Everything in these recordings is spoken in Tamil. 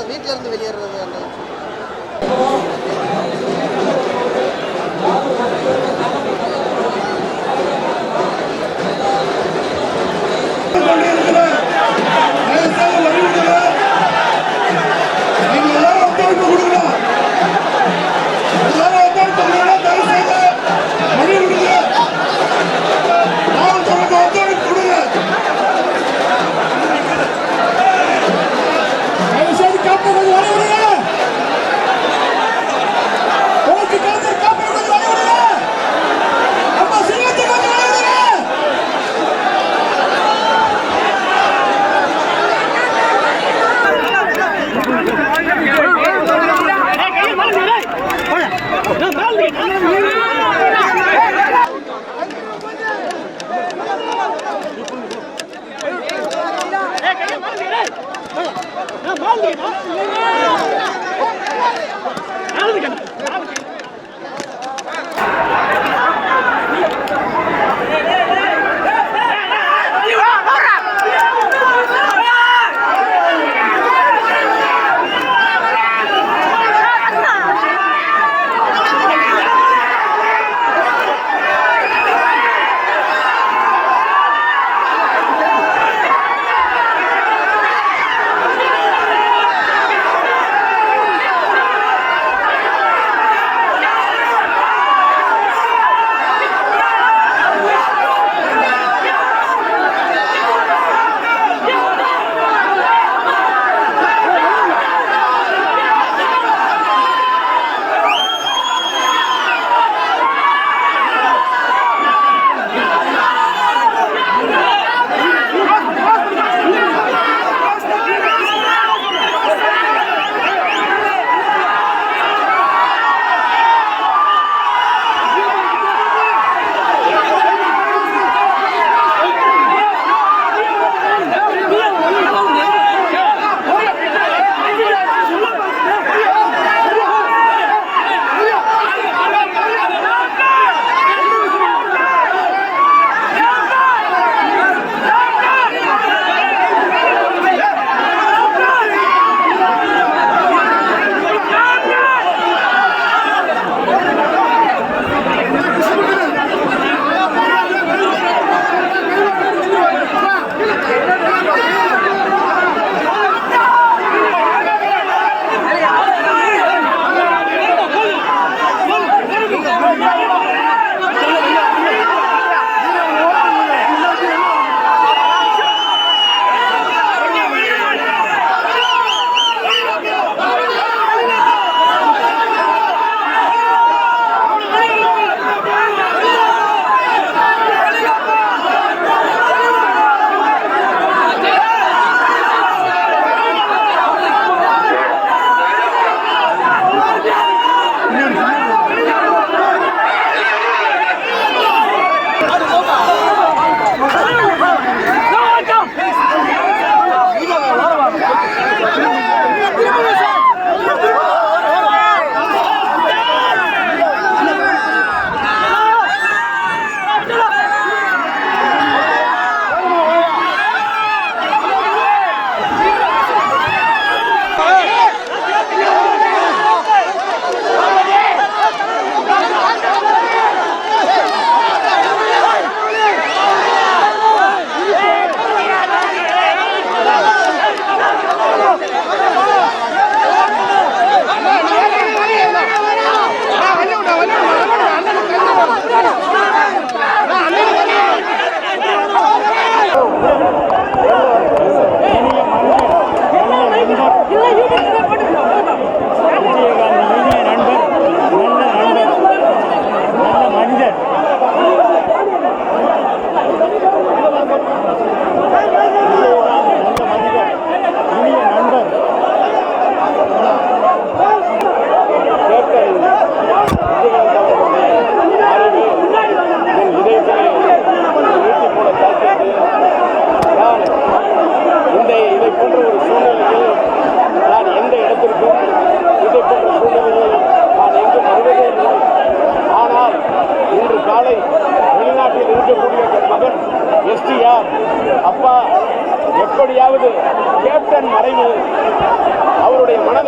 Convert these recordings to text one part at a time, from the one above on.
வீட்டில இருந்து வெளியேறது அந்த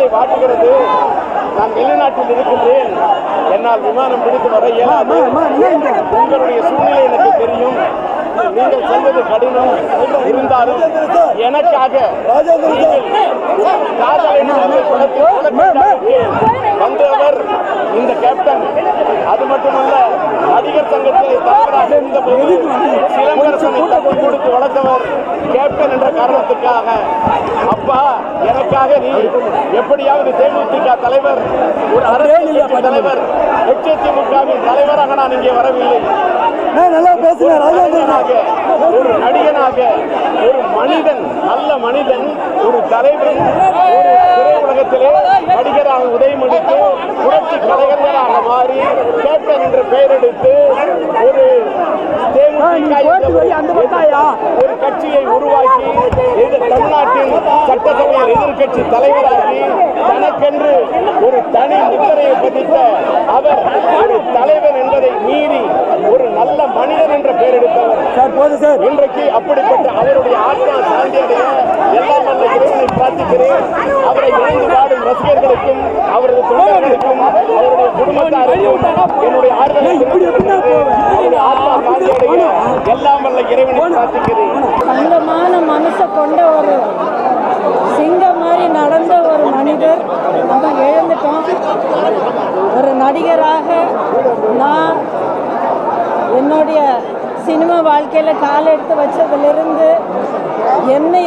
மனதை வாட்டுகிறது. நான் வெளிநாட்டில் இருக்கின்றேன், என்னால் விமானம் பிடித்து வர இயலாது. உங்களுடைய சூழ்நிலை எனக்கு தெரியும், நீங்கள் சொல்வது கடினம். இருந்தாலும் எனக்காக வந்தவர் இந்த கேப்டன். அது மட்டுமல்ல, நடிகர் சங்கத்தில் தலைவராக இருந்தபோது சிலம்பரசனை தட்டி கொடுத்து வளர்த்தவர் கேப்டன் என்ற காரணத்துக்காக. அப்பா, எனக்காக நீ எப்படியாவது தேமுதிக தலைவர், ஒரு அரசியல் தலைவர், HDMKவின் தலைவராக நான் இங்கே வரவில்லை. ஒரு நடிகனாக, ஒரு மனிதன், நல்ல மனிதன், ஒரு தலைவன், ஒரு திரையுலகத்திலே நடிகராக உதயம் எடுத்து புரட்சி கலைஞராக மாறி கேப்டன் என்று பெயர் எடுத்து ஒரு ஒரு கட்சியை உருவாக்கி தமிழ்நாட்டின் சட்டசபையில் எதிர்கட்சி தலைவராகி தனக்கென்று ஒரு தனி முத்திரையை பதித்த அவர் ஒரு தலைவன் என்பதை மீறி ஒரு நல்ல மனிதன் என்ற பெயர் எடுத்தவர். இன்றைக்கு அப்படிப்பட்ட அவருடைய ஆத்மா சாந்தி அடைய எல்லாம் நல்ல இறைவனை பிரார்த்திக்கிறேன். அவரை இணைந்து பாடும் ரசிகர்களுக்கும் அவரது தொண்டர்களுக்கும் அவருடைய குடும்பத்தாருக்கும் என்னுடைய ஆறுதலை அவருடைய ஆத்மா சாந்தி அடைய எல்லாம் நல்ல இறைவனை பிரார்த்திக்கிறேன். தங்கமான மனசை கொண்ட ஒரு சிங்கம் மாதிரி நடந்த ஒரு மனிதர் நம்ம இழந்துட்டோம். ஒரு நடிகராக நான் என்னுடைய சினிமா வாழ்க்கையில் கால் எடுத்து வச்சதுலேருந்து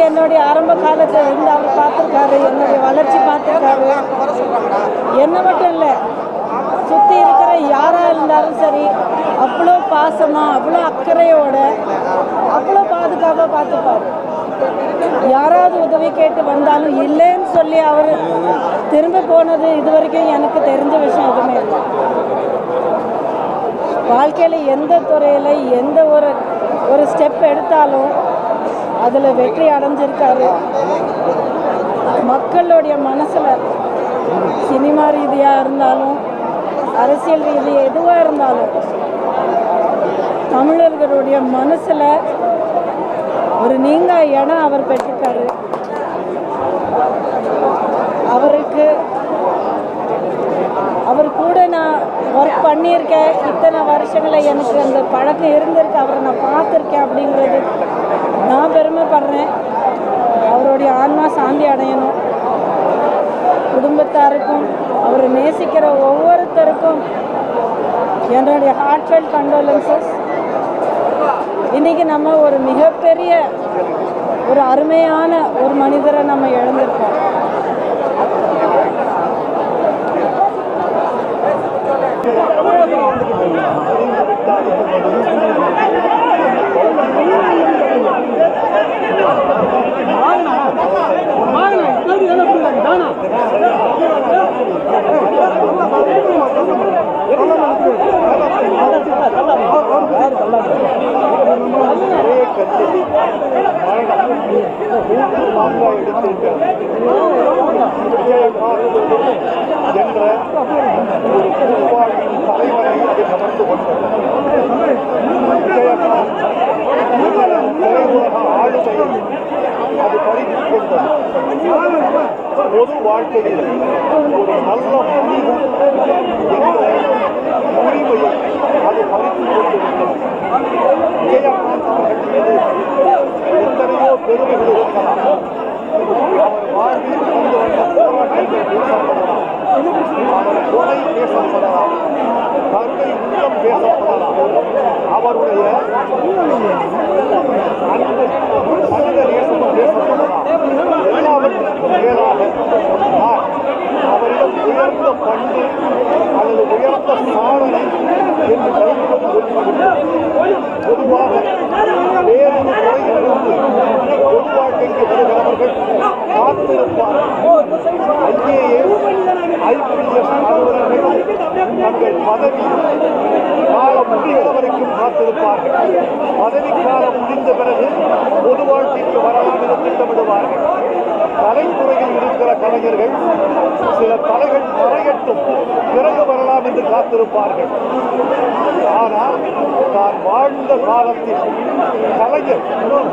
என்னுடைய ஆரம்ப காலத்தில் இருந்து அவர் பார்த்துருக்காரு, என்னுடைய வளர்ச்சி பார்த்துருக்காரு. என்ன மட்டும் இல்லை, சுற்றி இருக்கிற யாராக இருந்தாலும் சரி அவ்வளோ பாசமாக, அவ்வளோ அக்கறையோட, அவ்வளோ பாதுகாப்பாக பார்த்துப்பார். யாராவது உதவி கேட்டு வந்தாலும் இல்லைன்னு சொல்லி அவர் திரும்ப போனது இது வரைக்கும் எனக்கு தெரிஞ்ச விஷயம் எதுவுமே இல்லை. வாழ்க்கையில் எந்த துறையில் எந்த ஒரு ஸ்டெப் எடுத்தாலும் அதில் வெற்றி அடைஞ்சிருக்காரு. மக்களுடைய மனசில் சினிமா ரீதியாக இருந்தாலும் அரசியல் ரீதியாக எதுவாக இருந்தாலும் தமிழர்களுடைய மனசில் ஒரு நீங்கா இடம் அவர் பெற்றிருக்காரு. அவர் கூட நான் ஒர்க் பண்ணியிருக்கேன். இத்தனை வருஷங்களில் எனக்கு அந்த பழக்கம் இருந்திருக்கு. அவரை நான் பார்த்துருக்கேன். அப்படிங்கிறது நான் பெருமைப்படுறேன். அவருடைய ஆன்மா சாந்தி அடையணும். குடும்பத்தாருக்கும் அவரை நேசிக்கிற ஒவ்வொருத்தருக்கும் என்னுடைய ஹார்ட்ஃபெல்ட் கண்டோலன்சஸ். இன்றைக்கி நம்ம ஒரு மிகப்பெரிய ஒரு அருமையான ஒரு மனிதரை நம்ம இழந்திருக்கோம். பொது வாழ்க்கையில் ஒரு நல்ல மனிதன் என்ற உரிமையை அது பறித்துக் கொண்டிருக்கிறது. விஜயகாந்த் அவர்கள் மீது எத்தனையோ பெருமைகள் இருக்கலாம். அவர் வாழ்வில் கொண்டு வந்த போராட்டங்கள் பேசப்படலாம், அவர் கொலை பேசப்படலாம், கருணை உள்ளம் பேசப்படலாம், அவருடைய மனித நேசம் பேசப்படலாம். எல்லாவற்றுக்கும் மேலாக அவரிடம் உயர்ந்த பண்பு அல்லது உயர்ந்த சாதனை என்று கருதுவது பொதுவாக வேறொரு துறையிலிருந்து பொது வாழ்க்கைக்கு வருகிறவர்கள் காத்திருப்பார்கள். IAS, IPS அலுவலர்கள் தங்கள் பதவி காலம் முடிகிற வரைக்கும் காத்திருப்பார்கள். பதவிக்காலம் முடிந்த பிறகு பொது வாழ்க்கைக்கு வரலாம் என திட்டமிடுவார்கள். கலைத்துறையில் இருக்கிற கலைஞர்கள் சில தலைகள் மறையட்டும் பிறகு வரலாம் என்று காத்திருப்பார்கள். ஆனால் தான் வாழ்ந்த காலத்தில் கலைஞர்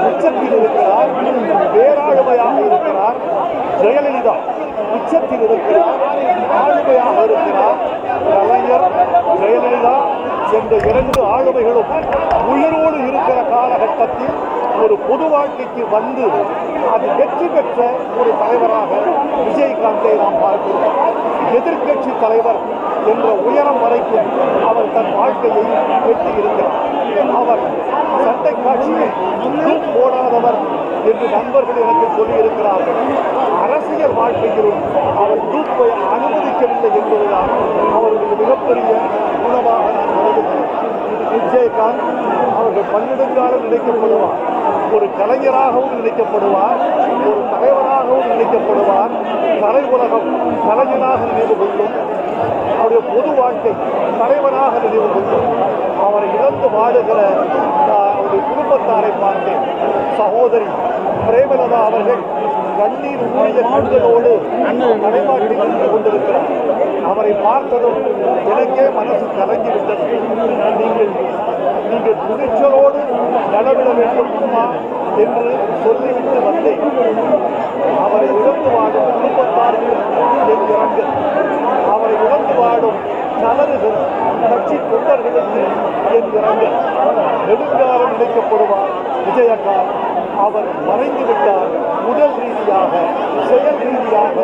உச்சத்தில் இருக்கிறார், பேராளுமையாக இருக்கிறார். ஜெயலலிதா உச்சத்தில் இருக்கிறார், ஆளுமையாக இருக்கிறார். கலைஞர், ஜெயலலிதா என்ற இரண்டு ஆளுமைகளும் உயிரோடு இருக்கிற காலகட்டத்தில் ஒரு பொது வாழ்க்கைக்கு வந்து அது வெற்றி பெற்ற ஒரு தலைவராக விஜயகாந்தை நாம் பார்க்கிறோம். எதிர்க்கட்சி தலைவர் என்ற உயரம் வரைக்கும் அவர் தன் வாழ்க்கையை வெட்டியிருக்கிறார். அவர் சண்டை காட்சியில் போடாதவர் என்று நண்பர்கள் எனக்கு சொல்லியிருக்கிறார்கள். அரசியல் வாழ்க்கையிலும் அவர் தூப்பை அனுமதிக்கவில்லை என்பதுதான் அவருடைய மிகப்பெரிய குணமாக நான் கருதுகிறேன். விஜயகாந்த் அவர்கள் பன்னெடுங்காலம் நினைக்கப்படுவார், ஒரு கலைஞராகவும் நினைக்கப்படுவார், ஒரு தலைவராகவும் நினைக்கப்படுவார். கலை உலகம் கலைஞனாக நினைவு கொள்ளும், அவருடைய பொது வாழ்க்கை தலைவராக நினைவு கொள்ளும். அவரை இழந்து வாடுகிற அவருடைய குடும்பத்தாரை பார்த்தேன். சகோதரி பிரேமலதா அவர்கள் கண்ணீர் ஊழிய கண்களோடு தலைமாட்டி நின்று கொண்டிருக்கிறார். அவரை பார்த்ததும் எனக்கே மனசு கலங்கிவிட்டது. நீங்கள் துணிச்சலோடு நடவிட வேண்டும் அம்மா என்று சொல்லிவிட்டு வந்தேன். அவரை இழந்து வாடும் குடும்பத்தார்கள் என் இரங்கல். அவரை இழந்து வாடும் நலர்கள் கட்சி தொண்டர்களுக்கு என் இரங்கல். நெடுங்காலம் நினைக்கப்படுவார் விஜயகாந்த். அவர் மறைந்து விட்டார். உடல் ரீதியாக, செயல் ரீதியாக,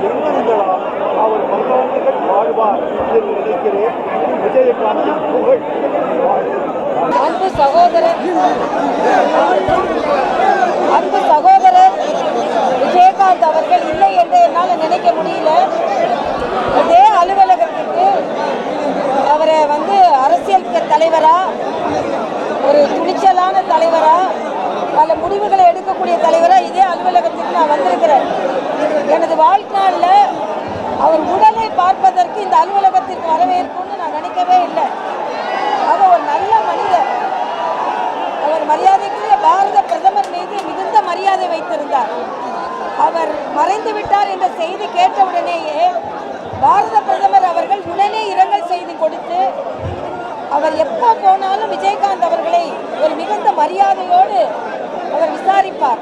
எண்ணங்களால் அவர் பல்லாண்டுகள் வாழ்வார் என்று நினைக்கிறேன். விஜயகாந்தின் புகழ் அன்பு சகோதரர் விஜயகாந்த் அவர்கள் இல்லை என்று என்னால் நினைக்க முடியல. அதே அலுவலகத்திற்கு அவரை அரசியல் தலைவரா, ஒரு துணிச்சலான தலைவரா, பல முடிவுகளை எடுக்கக்கூடிய தலைவரா இதே அலுவலகத்திற்கு நான் வந்திருக்கிறேன். எனது வாழ்நாளில் அவர் உடலை பார்ப்பதற்கு இந்த அலுவலகத்திற்கு வரவேற்கும்னு நான் நினைக்கவே இல்லை. அவர் ஒரு நல்ல மனிதர். அவர் மரியாதைக்குரிய பாரத பிரதமர் மீது மிகுந்த மரியாதை வைத்திருந்தார். அவர் மறைந்து விட்டார் என்ற செய்தி கேட்டவுடனேயே பாரத பிரதமர் அவர்கள் உடனே இரங்கல் செய்தி கொடுத்து அவர் எப்போ போனாலும் விஜயகாந்த் அவர்களை ஒரு மிகுந்த மரியாதையோடு அவர் விசாரிப்பார்.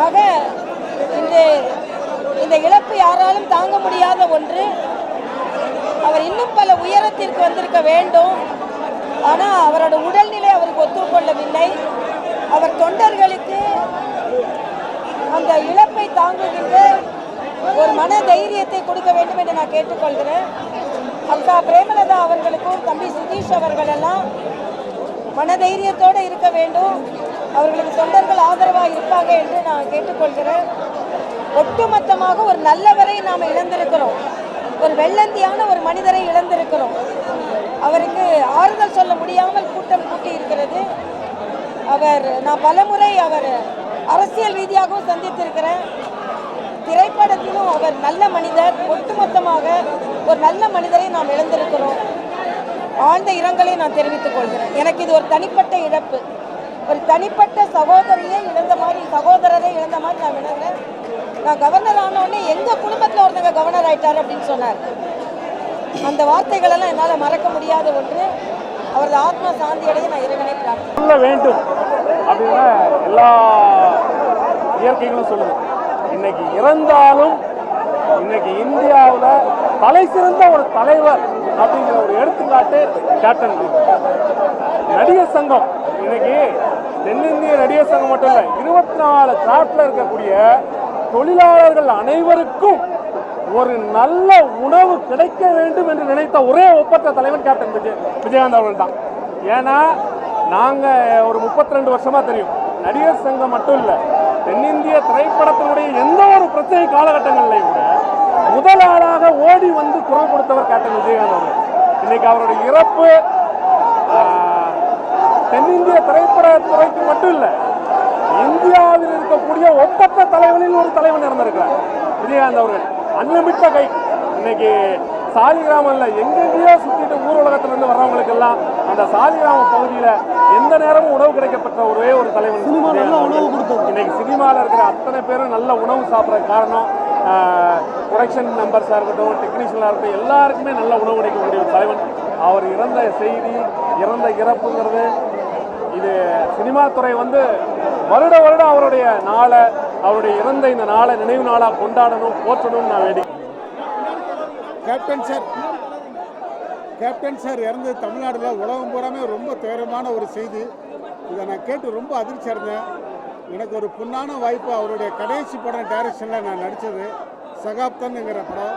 ஆக இந்த இழப்பு யாராலும் தாங்க முடியாத ஒன்று. அவர் இன்னும் பல உயரத்திற்கு வந்திருக்க வேண்டும். ஆனால் அவரோட உடல்நிலை அவருக்கு ஒத்துக்கொள்ளவில்லை. அவர் தொண்டர்களுக்கு அந்த இழப்பை தாங்குகின்ற ஒரு மன தைரியத்தை கொடுக்க வேண்டும் என்று நான் கேட்டுக்கொள்கிறேன். அக்கா பிரேமலதா அவர்களுக்கும் தம்பி சுதீஷ் அவர்கள் எல்லாம் மனதைரியத்தோடு இருக்க வேண்டும். அவர்களுக்கு தொண்டர்கள் ஆதரவாக இருப்பாங்க என்று நான் கேட்டுக்கொள்கிறேன். ஒட்டுமொத்தமாக ஒரு நல்லவரை நாம் இழந்திருக்கிறோம். ஒரு வெள்ளந்தியான ஒரு மனிதரை இழந்திருக்கிறோம். அவருக்கு ஆறுதல் சொல்ல முடியாமல் கூட்டம் கூட்டி இருக்கிறது. நான் பலமுறை அவர் அரசியல் ரீதியாகவும் சந்தித்திருக்கிறேன். திரைப்படத்திலும் அவர் நல்ல மனிதர். ஒட்டுமொத்தமாக ஒரு நல்ல மனிதரை நாம் இழந்திருக்கிறோம். ஆழ்ந்த இரங்கலை நான் தெரிவித்துக் கொள்கிறேன். எனக்கு இது ஒரு தனிப்பட்ட இழப்பு. ஒரு தனிப்பட்ட சகோதரரை இழந்த மாதிரி நான் விளங்குறேன். நான் கவர்னர் ஆனோடனே எங்கள் குடும்பத்தில் ஒருத்தங்க கவர்னர் ஆயிட்டார் அப்படின்னு சொன்னார். அந்த வார்த்தைகளெல்லாம் என்னால் மறக்க முடியாத ஒன்று. அவரது ஆத்மா சாந்தியடைய நான் இறைவனை பிரார்த்தனை வேண்டும் அப்படின்னா எல்லா இயற்கைகளும் சொல்லுது. இன்னைக்கு இறந்தாலும் இன்னைக்கு இந்தியாவில் தலை சிறந்த ஒரு தலைவர் அப்படிங்கிற ஒரு எடுத்துக்காட்டு கேப்டன். நடிகர் சங்கம் இன்னைக்கு தென்னிந்திய நடிகர் சங்கம் மட்டும் இல்லை, 24 கிராஃப்ட்ல இருக்கக்கூடிய தொழிலாளர்கள் அனைவருக்கும் ஒரு நல்ல உணவு கிடைக்க வேண்டும் என்று நினைத்த ஒரே ஒப்பற்ற தலைவர் கேப்டன் விஜயகாந்த் அவர்கள் தான். ஏன்னா நாங்கள் ஒரு 32 வருஷமா தெரியும். நடிகர் சங்கம் மட்டும் இல்லை, தென்னிந்திய திரைப்படத்தினுடைய எந்த ஒரு பிரச்சனை காலகட்டங்களிலையும் கூட முதலாளாக ஓடி வந்து குரல் கொடுத்தவர் கேப்டன் விஜயகாந்த் அவர்கள். இன்னைக்கு அவருடைய இறப்பு தென்னிந்திய திரைப்படத்துறைக்கு மட்டும் இல்லை, இந்தியாவில் இருக்கக்கூடிய ஒப்பற்ற தலைவனில் ஒரு தலைவன் இருந்திருக்கிறார் விஜயகாந்த் அவர்கள். அன்லிமிட்ட கை. இன்னைக்கு சாலிகிராமம்ல எங்கெங்கேயோ சுத்திட்டு ஊர் உலகத்துல இருந்து வர்றவங்களுக்கு எல்லாம் அந்த சாலிகிராமம் பகுதியில எந்த நேரமும் உணவு கிடைக்கப்பட்ட ஒரே ஒரு தலைவன். இன்னைக்கு சினிமாவில் இருக்கிற அத்தனை பேரும் நல்ல உணவு சாப்பிட்ற காரணம் ப்ரொடக்ஷன் மெம்பர்ஸாக இருக்கட்டும், டெக்னீஷியனாக இருக்கட்டும், எல்லாருக்குமே நல்ல உணவு கிடைக்கக்கூடிய ஒரு தலைவன். அவர் இறந்த செய்தி, இறந்த இறப்புங்கிறது இது சினிமா துறை வந்து வருட வருடம் அவருடைய நாளை, அவருடைய இறந்த இந்த நாளை நினைவு நாளாக கொண்டாடணும், போற்றணும்னு நான் வேண்டி. கேப்டன் சார் இறந்து தமிழ்நாட்டில் உலகம் பூராமே ரொம்ப துயரமான ஒரு செய்தி. இதை நான் கேட்டு ரொம்ப அதிர்ச்சி அடைந்தேன். எனக்கு ஒரு பொன்னான வாய்ப்பு. அவருடைய கடைசி படம் டைரக்ஷனில் நான் நடித்தது சகாப்தன்ங்கிற படம்.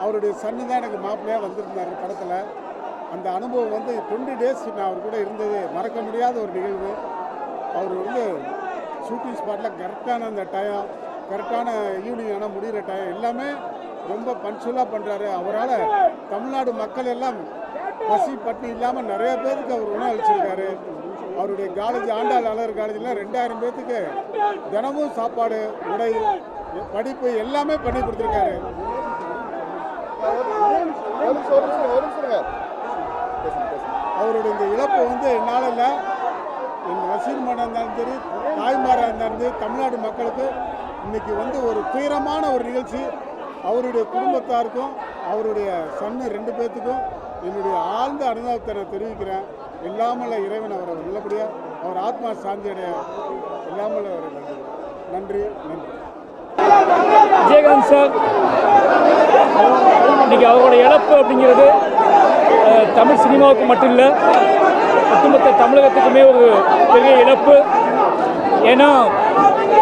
அவருடைய சன்னு தான் எனக்கு மாப்பிள்ளையாக வந்திருந்தார் படத்தில். அந்த அனுபவம் வந்து 20 days நான் அவர் கூட இருந்தது மறக்க முடியாத ஒரு நிகழ்வு. அவர் வந்து ஷூட்டிங் ஸ்பாட்டில் கரெக்டான அந்த டைம், கரெக்டான ஈவினிங் ஆனால் முடிகிற டைம் எல்லாமே ரொம்ப பஞ்சுவலாக பண்ணுறாரு. அவரால் தமிழ்நாடு மக்கள் எல்லாம் பசி பட்டி இல்லாமல் நிறைய பேருக்கு அவர் உணவு அளிச்சிருக்காரு. அவருடைய காலேஜ் ஆண்டாள் அலர் காலேஜில் 2000 பேர்த்துக்கு தினமும் சாப்பாடு, உடை, படிப்பு எல்லாமே பண்ணி கொடுத்துருக்காரு. அவருடைய இந்த இழப்பு வந்து என்னால் இல்லை, என் ரசிகர்களாக இருந்தாலும் சரி, தாய்மாராக இருந்தாலும் சரி, தமிழ்நாடு மக்களுக்கு இன்னைக்கு வந்து ஒரு துயரமான ஒரு நிகழ்ச்சி. அவருடைய குடும்பத்தாருக்கும் அவருடைய சன்னு 2 பேர்த்துக்கும் என்னுடைய ஆழ்ந்த அனுபவத்தை நான் தெரிவிக்கிறேன். எல்லாமல்ல இறைவன் அவரை நல்லபடியாக அவர் ஆத்மா சாந்தி அடைய எல்லாமல்ல அவரை நன்றி. விஜயகாந்த் சார் இன்னைக்கு அவரோட இழப்பு அப்படிங்கிறது தமிழ் சினிமாவுக்கு மட்டும் இல்லை, ஒட்டுமொத்த தமிழகத்துக்குமே ஒரு பெரிய இழப்பு. ஏன்னா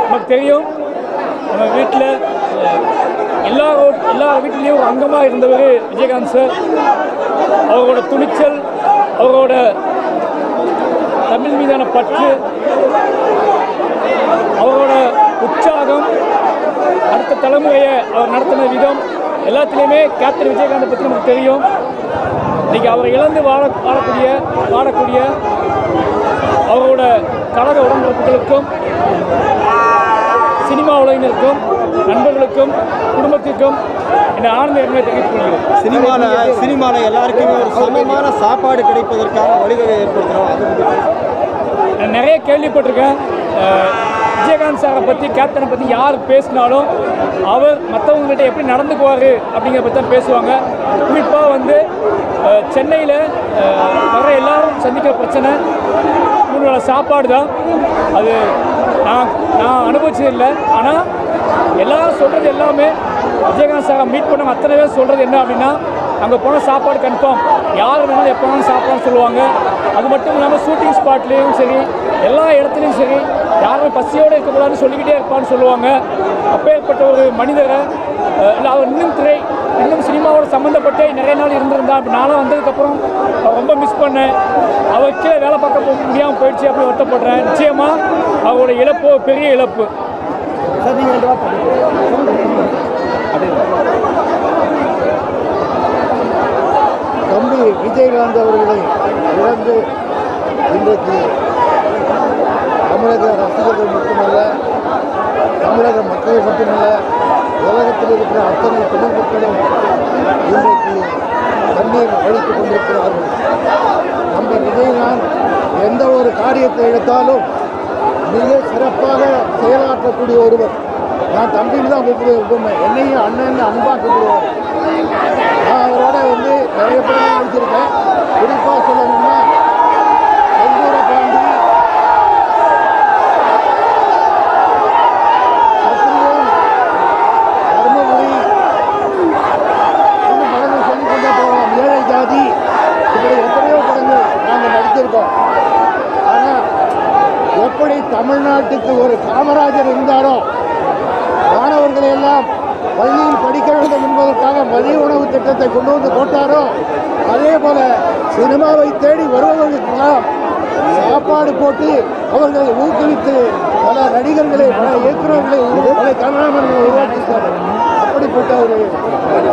நமக்கு தெரியும், நம்ம வீட்டில் எல்லா வீட்டிலையும் ஒரு அங்கமாக இருந்தவர் விஜயகாந்த் சார். அவரோட துணிச்சல், அவரோட தமிழ் மீதான பற்று, அவரோட உற்சாகம், அடுத்த தலைமுறையை அவர் நடத்தின விதம் எல்லாத்துலேயுமே கேப்டன் விஜயகாந்தை பற்றி நமக்கு தெரியும். இன்றைக்கி அவரை இழந்து வாழக்கூடிய அவரோட கழக உடன்பிறப்புகளுக்கும், சினிமா உலகினருக்கும், நண்பர்களுக்கும், குடும்பத்திற்கும் இந்த ஆனந்த எண்ணங்களை தெரிவித்துக் கொள்கிறேன். சினிமாவில் எல்லாருக்குமே ஒரு சமமான சாப்பாடு கிடைப்பதற்கான வழிவகை ஏற்படுத்துகிறோம். நான் நிறைய கேள்விப்பட்டிருக்கேன். விஜயகாந்த் சாரை பற்றி, கேப்டனை பற்றி யார் பேசினாலும் அவர் மற்றவங்கள்ட்ட எப்படி நடந்துக்குவார் அப்படிங்கிறத பற்றி தான் பேசுவாங்க. குறிப்பாக வந்து சென்னையில் வர எல்லாரும் சந்திக்கிற பிரச்சனை 3 வேளை சாப்பாடு தான். அது நான் அனுபவிச்சதில்லை. ஆனால் எல்லாரும் சொல்கிறது எல்லாமே, விஜயகாந்த் சாரை மீட் பண்ணவங்க அத்தனை பேர் சொல்கிறது என்ன அப்படின்னா, அங்கே போனால் சாப்பாடு கன்ஃபார்ம், யார் வேணாலும் எப்போ வேணாலும் சாப்பாடுன்னு சொல்லுவாங்க. அது மட்டும் இல்லாமல் ஷூட்டிங் ஸ்பாட்லேயும் சரி, எல்லா இடத்துலையும் சரி, யாருமே பசியோடு இருக்கக்கூடாதுன்னு சொல்லிக்கிட்டே இருப்பான்னு சொல்லுவாங்க. அப்பேற்பட்ட ஒரு மனிதரை இல்லை, அவர் இன்னும் சினிமாவோட சம்மந்தப்பட்டு நிறைய நாள் இருந்திருந்தா. அப்படி நானும் வந்ததுக்கப்புறம் ரொம்ப மிஸ் பண்ணேன். அவருக்கே வேலை பார்க்க முடியாமல் போயிடுச்சு, அப்படி வருத்தப்படுறேன். நிச்சயமாக அவரோட இழப்பு பெரிய இழப்பு. தம்பி விஜயகாந்த் அவர்களை இழந்து இன்றைக்கு தமிழக ரசிகர்கள் மட்டுமல்ல, தமிழக மக்கள் மட்டுமல்ல, உலகத்தில் இருக்கிற அத்தனை தமிழ் மக்களும் இன்றைக்கு கண்ணீர் வலித்துக் கொண்டிருக்கிறார்கள். நம்ம விஜயகாந்த் எந்த ஒரு காரியத்தை எடுத்தாலும் மிக சிறப்பாக செயலாற்றக்கூடிய ஒருவர். நான் தம்பின்னு தான் கூப்பிடுவேன், என்னையும் அண்ணன் அன்பாக கூப்பிடுவார். நான் அவரோட வந்து நிறைய பேர் நடிச்சிருக்கேன். குறிப்பாக சொல்லணும்னா செந்தூர பாண்டி, சத்திரியன், தர்மபுரி, இன்னும் படங்கள் சொல்லிக்கொண்டே போகலாம். ஏழை ஜாதி, இப்படி எத்தனையோ படங்கள் நாங்கள் நடிச்சிருக்கோம். ஆனால் எப்படி தமிழ்நாட்டுக்கு ஒரு காமராஜர் இருந்தாரோ, மாணவர்களை எல்லாம் பள்ளியில் படிக்க வேண்டும் என்பதற்காக மதிய உணவு திட்டத்தை கொண்டு வந்து போட்டாரோ, அதே போல சினிமாவை தேடி வருபவர்களுக்கெல்லாம் சாப்பாடு போட்டு அவர்களை ஊக்குவித்து பல நடிகர்களை, பல இயக்குநர்களை, பல கமராமேன்களை உருவாக்கிட்டார். அப்படிப்பட்ட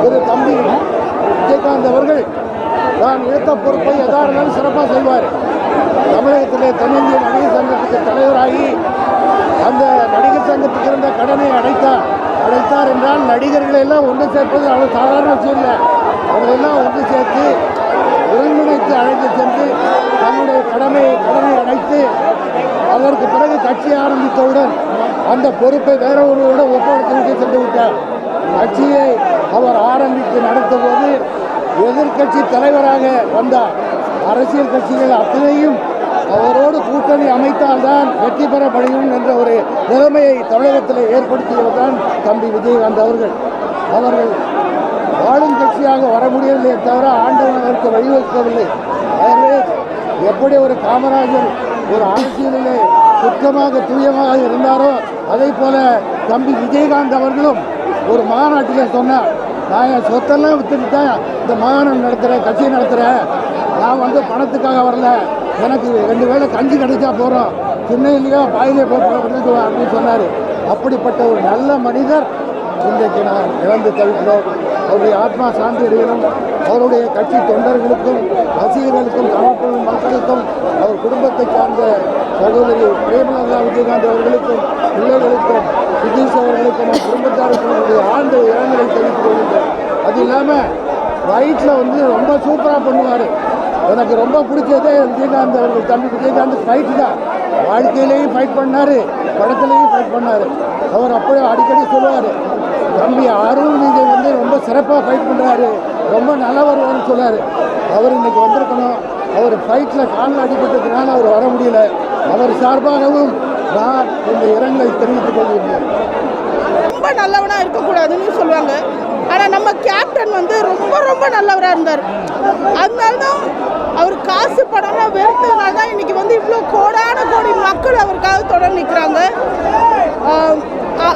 ஒரு தம்பி விஜயகாந்த் அவர்கள் தான் எடுத்த பொறுப்பை எதா இருந்தாலும் சிறப்பாக செய்வார். தமிழகத்திலே தென்னிந்திய நடிகர் சங்கத்துக்கு தலைவராகி அந்த நடிகர் சங்கத்துக்கு இருந்த கடனை அடைத்தார் என்றால் நடிகர்களை எல்லாம் ஒன்று சேர்ப்பது அவ்வளோ சாதாரண விஷயம் இல்லை. அவங்களெல்லாம் ஒன்று சேர்த்து ஒருங்கிணைத்து அழைத்து சென்று தன்னுடைய கடனை அடைத்து அதற்கு பிறகு கட்சி ஆரம்பித்தவுடன் அந்த பொறுப்பை வேற ஒருவரோட ஒப்படைத்து சென்று விட்டார். கட்சியை அவர் ஆரம்பித்து நடத்தும் போது எதிர்கட்சி தலைவராக வந்தார். அரசியல் கட்சிகள் அத்தனையும் அவரோடு கூட்டணி அமைத்தால்தான் வெற்றி பெற முடியும் என்ற ஒரு நிலைமையை தமிழகத்தில் ஏற்படுத்தியவர்தான் தம்பி விஜயகாந்த் அவர்கள். அவர்கள் ஆளும் கட்சியாக வர முடியவில்லை தவிர ஆண்டவன் அதற்கு வழிவகுக்கவில்லை. எனவே எப்படி ஒரு காமராஜர் ஒரு அரசியலிலே சுத்தமாக தூயமாக இருந்தாரோ அதே போல தம்பி விஜயகாந்த் அவர்களும் ஒரு மாநாட்டிலே சொன்னார், நான் என் சொத்தெல்லாம் வித்துட்டு தான் இந்த மாநாடு நடத்துகிறேன், கட்சியை நடத்துகிறேன், நான் பணத்துக்காக வரல, எனக்கு 2 வேளை கஞ்சி கிடைச்சா போகிறோம், சின்னையிலேயோ பாயிலே போட்டுக்குவேன் அப்படின்னு சொன்னார். அப்படிப்பட்ட ஒரு நல்ல மனிதர் இன்றைக்கு நான் இழந்து தவிர்க்கிறோம். அவருடைய ஆத்மா சாந்தி அடையணும். அவருடைய கட்சி தொண்டர்களுக்கும் ரசிகர்களுக்கும் தமிழ் மக்களுக்கும் அவர் குடும்பத்தை சார்ந்த சகோதரி பிரேமலதா விஜயகாந்த் அவர்களுக்கும் பிள்ளைகளுக்கும் சுதீஷ் அவர்களுக்கும் குடும்பத்தாருக்கும் அவருடைய ஆழ்ந்த இரங்கலை தெரிவித்துக் கொள்கின்றேன். அது இல்லாமல் ஃபைட்டில் ரொம்ப சூப்பராக பண்ணுவார். எனக்கு ரொம்ப பிடிச்சதே விஜயகாந்த் அவர்கள் தம்பி விஜயகாந்த் ஃபைட்டு தான். வாழ்க்கையிலேயும் ஃபைட் பண்ணார், படத்துலேயும் ஃபைட் பண்ணார். அவர் அப்படியே அடிக்கடி சொல்லுவார், தம்பி அருண் விஜய் ரொம்ப சிறப்பாக ஃபைட் பண்ணுறாரு, ரொம்ப நல்லா வருவார்னு சொன்னார். அவர் இன்றைக்கி வந்திருக்கணும். அவர் ஃபைட்டில் காலில் அடிபட்டதுனால அவர் வர முடியல. அவர் சார்பாகவும் நான் இந்த இரங்கலை தெரிவித்துக் கொள்கிறேன். ரொம்ப நல்லவனாக இருக்கக்கூடாதுன்னு சொல்லுவாங்க. ஆனால் நம்ம கேப்டன் ரொம்ப ரொம்ப நல்லவராக இருந்தார். அதனால தான் அவர் காசு படம்னா வெறுத்ததுனால தான் இன்றைக்கி இவ்வளோ கோடான கோடி மக்கள் அவருக்காக தொடர்ந்து நிற்கிறாங்க.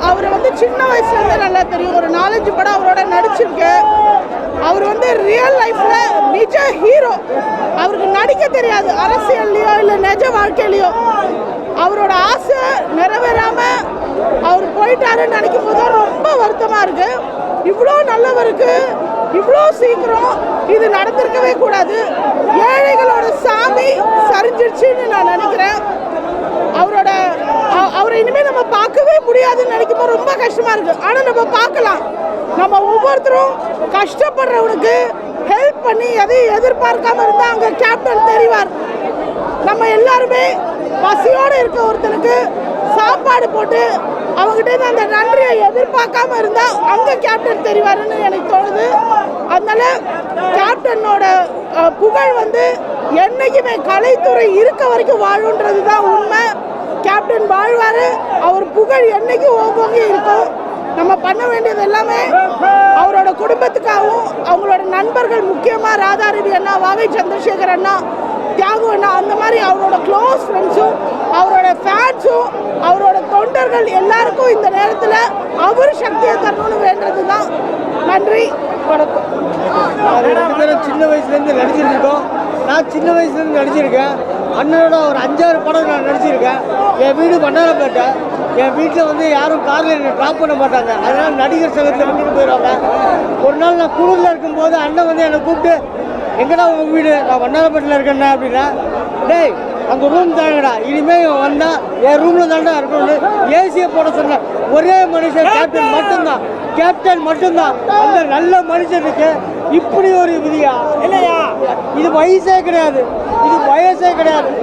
அவர் சின்ன வயசுலேருந்து நல்லா தெரியும். ஒரு 4-5 படம் அவரோட நடிச்சிருக்கேன். அவர் ரியல் லைஃப்பில் நிஜ ஹீரோ. அவருக்கு நடிக்க தெரியாது, அரசியல்லையோ இல்லை நிஜ வாழ்க்கையிலையோ. அவரோட ஆசை நிறைவேறாமல் அவர் போயிட்டாருன்னு நினைக்கும் போது ரொம்ப வருத்தமாக இருக்குது. இவ்வளோ நல்லவருக்கு இவ்வளோ சீக்கிரம் இது நடந்திருக்கவே கூடாது. ஏழைகளோட சாமி சரிஞ்சிடுச்சுன்னு நான் நினைக்கிறேன். அவரை இனிமேல் நம்ம பார்க்கவே முடியாதுன்னு நினைக்கும்போது ரொம்ப கஷ்டமாக இருக்குது. ஆனால் நம்ம பார்க்கலாம். நம்ம ஒவ்வொருத்தரும் கஷ்டப்படுறவனுக்கு ஹெல்ப் பண்ணி எதையும் எதிர்பார்க்காம இருந்தால் அங்கே கேப்டன் தெரிவார். நம்ம எல்லாருமே பசியோடு இருக்க ஒருத்தனுக்கு சாப்பாடு போட்டு அவங்ககிட்ட அந்த நன்றியை எதிர்பார்க்காம இருந்தால் அங்கே கேப்டன் தெரிவாருன்னு எனக்கு தோணுது. அதனால கேப்டனோட புகழ் என்னைக்குமே கலைத்துறை இருக்க வரைக்கும் வாழுன்றது தான் உண்மை. கேப்டன் வாழ்வார். அவர் புகழ் என்னைக்கும் ஓங்கி இருக்கும். நம்ம பண்ண வேண்டியது எல்லாமே அவரோட குடும்பத்துக்காகவும் அவங்களோட நண்பர்கள், முக்கியமாக ராதாரவி அண்ணா, வாகை சந்திரசேகர் அண்ணா, தியாகு அண்ணா, அந்த மாதிரி அவரோட க்ளோஸ் ஃப்ரெண்ட்ஸும் அவரோட ஃபேன்ஸும் அவரோட தொண்டர்கள் எல்லாருக்கும் இந்த நேரத்தில் அவர் சக்தியை தரணும்னு வேண்டது தான். நன்றி, வணக்கம். சின்ன வயசுலேருந்து நடிச்சிருக்கோம். நான் சின்ன வயசுலேருந்து நடிச்சிருக்கேன். அண்ணனோட ஒரு 5-6 படம் நான் நடிச்சிருக்கேன். என் வீடு மன்னாரப்பேட்டை. என் வீட்டில் யாரும் காரில் என்னை ட்ராப் பண்ண மாட்டாங்க. அதனால் நடிகர் சங்கத்தில் விட்டுட்டு போயிடுவாங்க. ஒரு நாள் நான் குளிரில் இருக்கும்போது அண்ணன் என்னை கூப்பிட்டு, எங்கடா உங்கள் வீடு? நான் மன்னாரப்பேட்டில் இருக்கேன்னா அப்படின்னா, டேய் அங்கே ரூம் தாங்கடா, இனிமேல் வந்தால் என் ரூமில் தாண்டா இருக்கணும்னு ஏசியை போட சொன்னேன். ஒரே மனுஷன் கேப்டன் மட்டும்தான். அந்த நல்ல மனுஷனுக்கு இப்படி ஒரு விதியா இல்லையா? இது வயசே கிடையாது.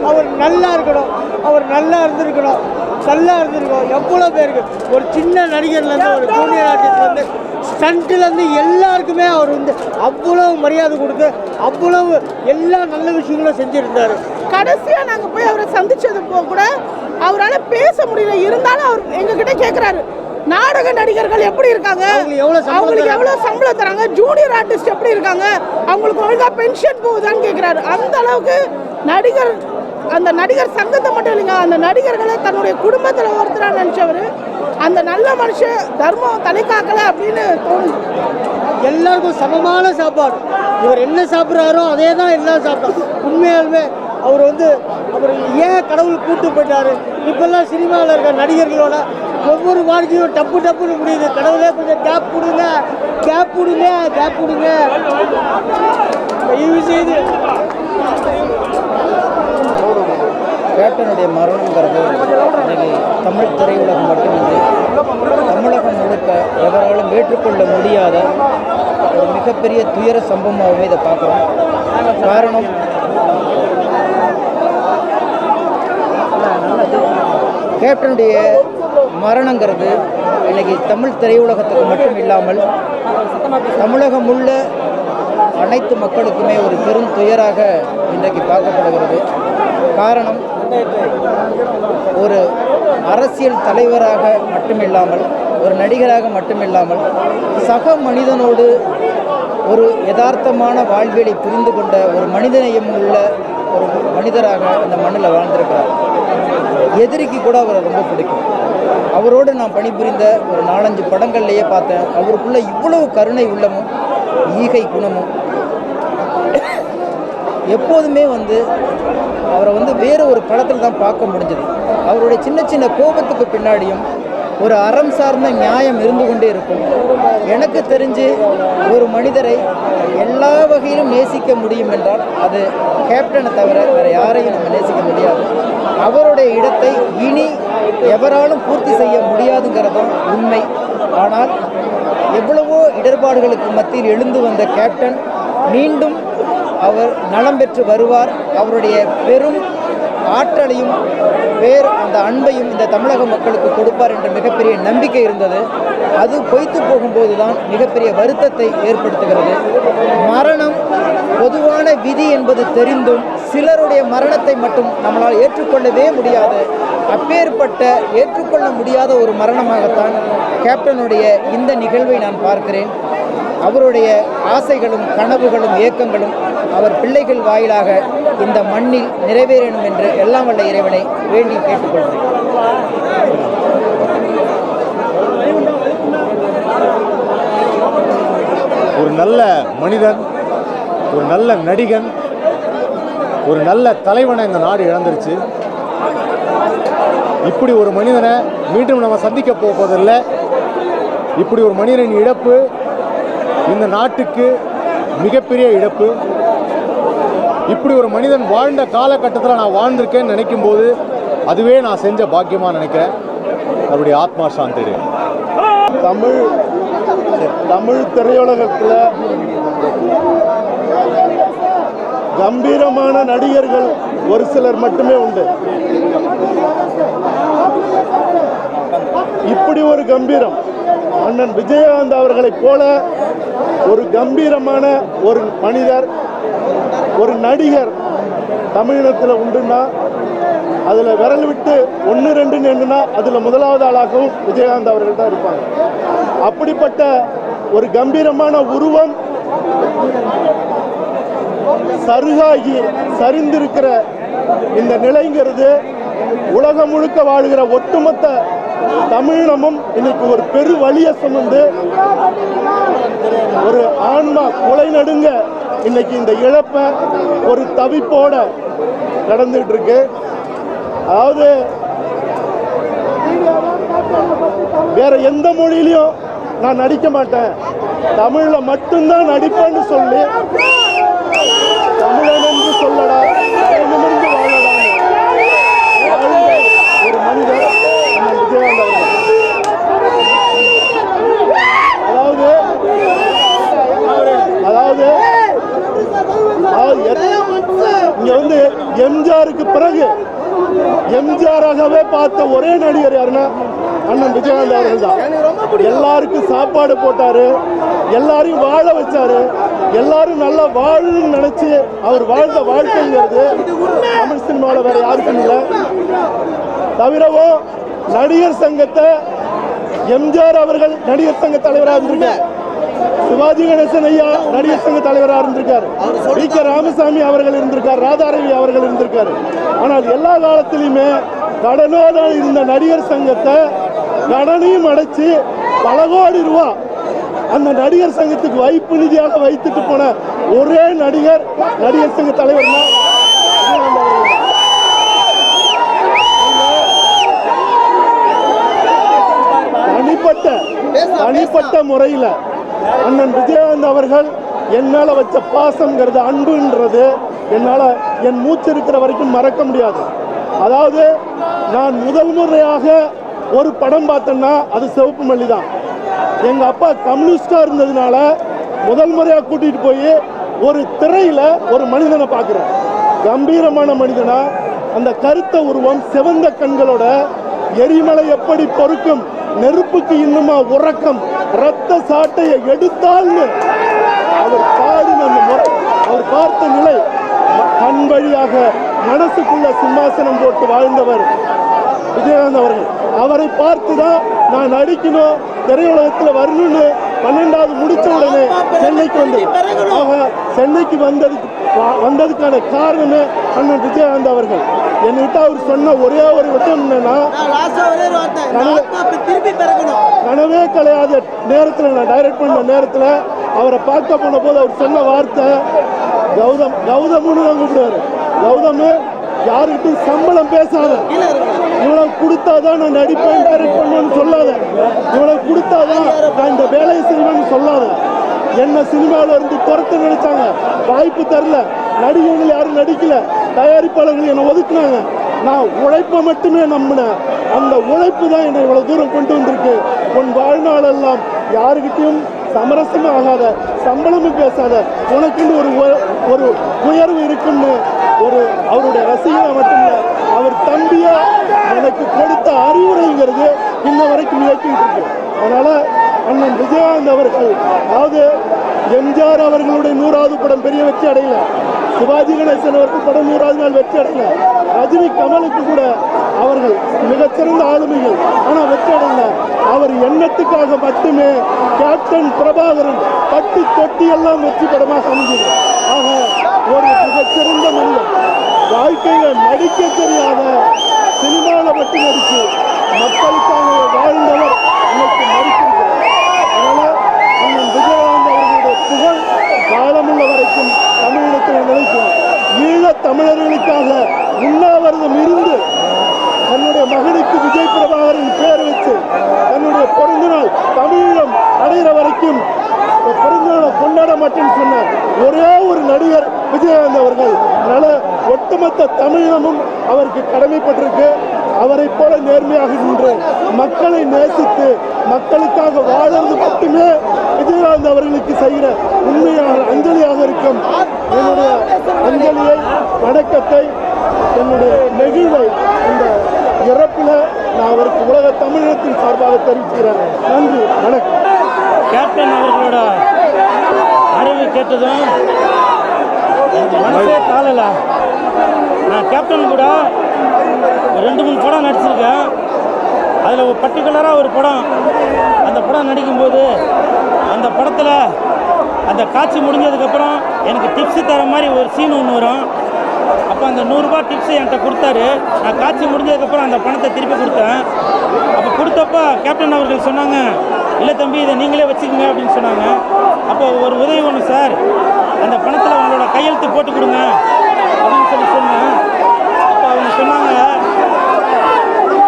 அவர் நல்லா இருக்கணும், அவர் நல்லா இருந்திருக்கணும். எவ்வளோ பேருக்கு ஒரு சின்ன நடிகர்லேருந்து ஒரு ஜூனியர் ஆர்டிஸ்ட்லேருந்து ஸ்டண்ட்லேருந்து எல்லாருக்குமே அவர் அவ்வளவு மரியாதை கொடுத்து அவ்வளவு எல்லா நல்ல விஷயங்களும் செஞ்சுருந்தார். கடைசியாக நாங்கள் போய் அவரை சந்திச்சது போக கூட அவரால் பேச முடியல. இருந்தாலும் அவர் எங்ககிட்ட கேட்குறாரு, நாடக நடிகர்கள் எப்படி இருக்காங்க, அவங்களுக்கு எவ்வளோ சம்பளம் தராங்க, ஜூனியர் ஆர்டிஸ்ட் எப்படி இருக்காங்க, அவங்களுக்கு ஒழுங்காக பென்ஷன் போகுதான்னு கேட்குறாரு. அந்த அளவுக்கு அந்த நடிகர் சங்கத்தை மட்டும் இல்லைங்க, அந்த நடிகர்களை தன்னுடைய குடும்பத்தில் ஒருத்தராக நினச்சவர். அந்த நல்ல மனுஷன் தர்மம் தலை காக்கலை அப்படின்னு தோணுது. எல்லாருக்கும் சமமான சாப்பாடு. இவர் என்ன சாப்பிட்றாரோ அதே தான் எல்லாம் சாப்பிட்டோம். உண்மையாலுமே அவர் அவர் ஏன் கடவுள் கூட்டு போயிட்டாரு. இப்பெல்லாம் சினிமாவில் இருக்க நடிகர்களோட ஒவ்வொரு வாழ்க்கையும் டப்புன்னு முடியுது. கடவுளே கொஞ்சம் கேப் கொடுங்க தயவு செய்து. கேப்டனுடைய மரணங்கிறது இன்னைக்கு தமிழ் திரையுலகம் மட்டுமின்றி தமிழகம் முழுக்க எவராலும் ஏற்றுக்கொள்ள முடியாத ஒரு மிகப்பெரிய துயர சம்பவமாகவே இதை பார்க்குறோம். காரணம், கேப்டனுடைய மரணங்கிறது இன்னைக்கு தமிழ் திரையுலகத்துக்கு மட்டும் இல்லாமல் தமிழகம் உள்ள அனைத்து மக்களுக்குமே ஒரு பெரும் துயராக இன்றைக்கு பார்க்கப்படுகிறது. காரணம், ஒரு அரசியல் தலைவராக மட்டுமில்லாமல், ஒரு நடிகராக மட்டுமில்லாமல், சக மனிதனோடு ஒரு யதார்த்தமான வாழ்வியலை புரிந்து கொண்ட ஒரு மனிதநேயம் உள்ள ஒரு மனிதராக இந்த மண்ணில் வாழ்ந்திருக்கிறார். எதிரிக்கு கூட அவரை ரொம்ப பிடிக்கும். அவரோடு நான் பணிபுரிந்த ஒரு 4-5 படங்கள்லேயே பார்த்தேன். அவருக்குள்ள இவ்வளவு கருணை உள்ளமும் ஈகை குணமும். எப்போதுமே அவரை வேறு ஒரு படத்தில் தான் பார்க்க முடிஞ்சது. அவருடைய சின்ன சின்ன கோபத்துக்கு பின்னாடியும் ஒரு அறம் சார்ந்த நியாயம் இருந்து கொண்டே இருக்கும். எனக்கு தெரிஞ்சு ஒரு மனிதரை எல்லா வகையிலும் நேசிக்க முடியும் என்றால் அது கேப்டனை தவிர வேறு யாரையும் நம்ம நேசிக்க முடியாது. அவருடைய இடத்தை இனி எவராலும் பூர்த்தி செய்ய முடியாதுங்கிறதும் உண்மை. ஆனால் எவ்வளவோ இடர்பாடுகளுக்கு மத்தியில் எழுந்து வந்த கேப்டன் மீண்டும் அவர் நலம் பெற்று வருவார். அவருடைய பெரும் ஆற்றலையும் அந்த அன்பையும் இந்த தமிழக மக்களுக்கு கொடுப்பார் என்ற மிகப்பெரிய நம்பிக்கை இருந்தது. அது பொய்த்து போகும்போது தான் மிகப்பெரிய வருத்தத்தை ஏற்படுத்துகிறது. மரணம் பொதுவான விதி என்பது தெரிந்தும் சிலருடைய மரணத்தை மட்டும் நம்மளால் ஏற்றுக்கொள்ளவே முடியாது. அப்பேற்பட்ட ஏற்றுக்கொள்ள முடியாத ஒரு மரணமாகத்தான் கேப்டனுடைய இந்த நிகழ்வை நான் பார்க்கிறேன். அவருடைய ஆசைகளும் கனவுகளும் ஏக்கங்களும் அவர் பிள்ளைகள் வாயிலாக இந்த மண்ணில் நிறைவேறணும் என்று எல்லாம் வல்ல இறைவனை வேண்டி கேட்டுக்கொள்கிறேன். ஒரு நல்ல மனிதன், ஒரு நல்ல நடிகன், ஒரு நல்ல தலைவனை இந்த நாடு இழந்துருச்சு. இப்படி ஒரு மனிதனை மீண்டும் நம்ம சந்திக்க போவதில்லை. இப்படி ஒரு மனிதனின் இழப்பு இந்த நாட்டுக்கு மிகப்பெரிய இழப்பு. இப்படி ஒரு மனிதன் வாழ்ந்த காலகட்டத்தில் நான் வாழ்ந்திருக்கேன்னு நினைக்கும் போது அதுவே நான் செஞ்ச பாக்கியமாக நினைக்கிறேன். அவருடைய ஆத்மா சாந்தி. தமிழ் திரையுலகத்தில் கம்பீரமான நடிகர்கள் ஒரு சிலர் மட்டுமே உண்டு. இப்படி ஒரு கம்பீரம் அண்ணன் விஜயகாந்த் அவர்களைப் போல ஒரு கம்பீரமான ஒரு மனிதர், ஒரு நடிகர் தமிழினத்தில் உண்டுன்னா அதில் விரல் விட்டு 1-2 எண்ணுனா அதில் முதலாவது ஆளாகவும் விஜயகாந்த் அவர்கள் தான் இருப்பாங்க. அப்படிப்பட்ட ஒரு கம்பீரமான உருவம் சருகாகி சரிந்திருக்கிற இந்த நிலைங்கிறது உலகம் முழுக்க வாழ்கிற ஒட்டுமொத்த தமிழினமும் இன்னைக்கு ஒரு பெரு வலியை சுமந்து ஒரு ஆன்மா கொலை நடுங்க இன்னைக்கு இந்த இழப்பை ஒரு தவிப்போட நடந்துட்டு இருக்கு. அதாவது வேற எந்த மொழியிலையும் நான் நடிக்க மாட்டேன், தமிழ்ல மட்டும்தான் நடிப்பேன்னு சொல்லி தமிழன் என்று சொல்லடா நிமிர்ந்து வாழடா ஒரு மனிதர் விஜயகாந்த் அவர்கள். இங்க எம்ஜிஆருக்கு பிறகு எம்ஜிஆராகவே பார்த்த ஒரே நடிகர் யாருன்னா அண்ணன் விஜயகாந்த் அவர்கள் தான். எல்லாருக்கும் சாப்பாடு போட்டாரு, எல்லாரையும் வாழ வச்சாரு, எல்லாரும் நல்லா வாழணும்னு நினைச்சு அவர் வாழ்ந்த வாழ்க்கைங்கிறது தமிழ் சினிமாவில் வேற யாருக்கும் இல்லை. தவிரவோ நடிகர் சங்கத்தை எம்ஜிஆர் அவர்கள் நடிகர் சங்க தலைவராக இருந்திருக்கார், சிவாஜி கணேசன் ஐயா நடிகர் சங்க தலைவராக இருந்திருக்காரு, வி.கே. ராமசாமி அவர்கள் இருந்திருக்கார், ராதாரவி அவர்கள் இருந்திருக்காரு. ஆனால் எல்லா காலத்திலுமே கடனோட இருந்த நடிகர் சங்கத்தை கடனையும் அடைச்சு பல கோடி ரூபா அந்த நடிகர் சங்கத்துக்கு வைப்பு நிதியாக வைத்துட்டு போன ஒரே நடிகர் நடிகர் சங்க தலைவர் தனிப்பட்ட முறையில் அண்ணன் விஜயகாந்த் அவர்கள் என் மேல வச்ச பாசம்ங்கிறது, அன்புன்றது என்னால் என் மூச்சு இருக்கிற வரைக்கும் மறக்க முடியாது. அதாவது நான் முதல் முறையாக ஒரு படம் பார்த்தேன்னா அது சிவப்பு மல்லி தான். எங்கள் அப்பா கம்யூனிஸ்டாக இருந்ததுனால முதல் முறையாக கூட்டிட்டு போய் ஒரு திரையில ஒரு மனிதனை பார்க்கிறேன். கம்பீரமான மனிதனா, அந்த கருத்த உருவம், சிவந்த கண்களோட, எரிமலை எப்படி பொறுக்கும், நெருப்புக்கு இன்னுமா உறக்கம், ரத்த சாட்டையை எடுத்தால்னு அவர் பாடின அந்த முறை, அவர் பார்த்த நிலை, கண் வழியாக மனசுக்குள்ள சிம்மாசனம் போட்டு வாழ்ந்தவர் விஜயகாந்த் அவர்கள். அவரை பார்த்து தான் நான் நடிக்கணும், திரையுலகத்தில் வரணும்னு 12வது முடிச்ச உடனே சென்னைக்கு வந்தேன். ஆக சென்னைக்கு வந்ததுக்கான காரணமே அண்ணன் விஜயகாந்த் அவர்கள். என்கிட்ட அவர் சொன்ன ஒரே ஒரு விஷயம் என்னன்னா, கனவே கலையாத நேரத்தில், நான் டைரக்ட் பண்ண நேரத்தில் அவரை பார்க்க போன போது அவர் சொன்ன வார்த்தை, கௌதம்னு தான் கூப்பிடுவாரு. கௌதம், யாருக்கிட்டும் சம்பளம் பேசாத, இவ்வளவு கொடுத்தாதான் நான் நடிப்பேன் டைரக்ட் பண்ணுவேன்னு சொல்லாத, இவ்வளவு கொடுத்தாதான் நான் இந்த வேலையை செய்வேன்னு சொல்லாத. என்ன சினிமாவில் இருந்து துரத்த நினைச்சாங்க, வாய்ப்பு தரல, நடிகர்கள் யாரும் நடிக்கல, தயாரிப்பாளர்கள் என்னை ஒதுக்குனாங்க. நான் உழைப்பை மட்டுமே நம்பினேன். அந்த உழைப்பு தான் என்னை இவ்வளவு தூரம் கொண்டு வந்திருக்கு. உன் வாழ்நாளெல்லாம் யாருக்கிட்டையும் சமரசமே ஆகாத, சம்பளமும் பேசாத, உனக்குன்னு ஒரு உயர்வு இருக்குன்னு அவருடைய ரசிகனை மட்டுமில்ல, அவர் தம்பியா எனக்கு கொடுத்த அறிவுரைங்கிறது இன்ன வரைக்கும் இயக்கிட்டு இருக்கு. அதனால அண்ணன் விஜயகாந்த் அவர்கள், அதாவது எம்ஜிஆர் அவர்களுடைய 100வது படம் பெரிய வெற்றி அடையல, சிவாஜி கணேசன் அவர்கள் படம் 100வது நாள் வெற்றி அடையல, ரஜினி கமலுக்கு கூட அவர்கள் மிகச்சிறந்த ஆளுமைகள், ஆனால் வெற்றி அடையல. அவர் எண்ணத்துக்காக மட்டுமே கேப்டன் பிரபாகரன் பட்டி தொட்டி எல்லாம் வெற்றி படமாக அமைந்தது. ஆக ஒரு மிகச்சிறந்த மனிதன், வாழ்க்கையில் நடிக்க தெரியாத, சினிமாவில் மட்டும் நடிச்சு மக்களுக்காக வாழ்ந்தவர் இன்னைக்கு மறுத்திருக்கிறார். அதனால அண்ணன் விஜயகாந்த் அவர்களுடைய புகழ் காலமுள்ள வரைக்கும் தமிழகத்தில் நிலைக்கும். ஈழத் தமிழர்களுக்காக உண்ணாவிரதம் இருந்து தன்னுடைய மகனுக்கு விஜய் பிரபாகரன் பேர் வச்சு தன்னுடைய பிறந்த நாள் தமிழீழம் அடைகிற வரைக்கும் பிறந்தநாளை கொண்டாட மாட்டேன்னு சொன்ன ஒரே ஒரு நடிகர் விஜயகாந்த் அவர்கள். அதனால ஒட்டுமொத்த தமிழகமும் அவருக்கு கடமைப்பட்டிருக்கு. அவரை போல நேர்மையாக நின்று மக்களை நேசித்து மக்களுக்காக வாழறது மட்டுமே விஜயகாந்த் அவர்களுக்கு செய்கிற உண்மையான அஞ்சலியாக இருக்கும். என்னுடைய அஞ்சலியை, வணக்கத்தை, என்னுடைய நெகிழ்வை இந்த இறப்பில் நான் அவருக்கு உலக தமிழகத்தின் சார்பாக தெரிவிக்கிறேன். நன்றி, வணக்கம். கேப்டன் அவர்களோட அறிவு கேட்டதும் மனசே தாளல. நான் கேப்டன் கூட 2-3 படம் நடிச்சிருக்கேன். அதில் ஒரு பர்டிகுலராக ஒரு படம், அந்த படம் நடிக்கும்போது அந்த படத்தில் அந்த காட்சி முடிஞ்சதுக்கப்புறம் எனக்கு டிப்ஸு தர மாதிரி ஒரு சீன் ஒன்று வரும். அப்போ அந்த 100 ரூபாய் டிப்ஸு என்கிட்ட கொடுத்தாரு. நான் காட்சி முடிஞ்சதுக்கப்புறம் அந்த பணத்தை திருப்பி கொடுத்தேன். அப்போ கொடுத்தப்போ கேப்டன் அவர்கள் சொன்னாங்க, இல்லை தம்பி, இதை நீங்களே வச்சுக்கோங்க அப்படின்னு சொன்னாங்க. அப்போ ஒரு உதவி ஒன்று சார், அந்த பணத்தில் உங்களோட கையெழுத்து போட்டு கொடுங்க அப்படின்னு சொன்னேன். அப்போ அவங்க சொன்னாங்க,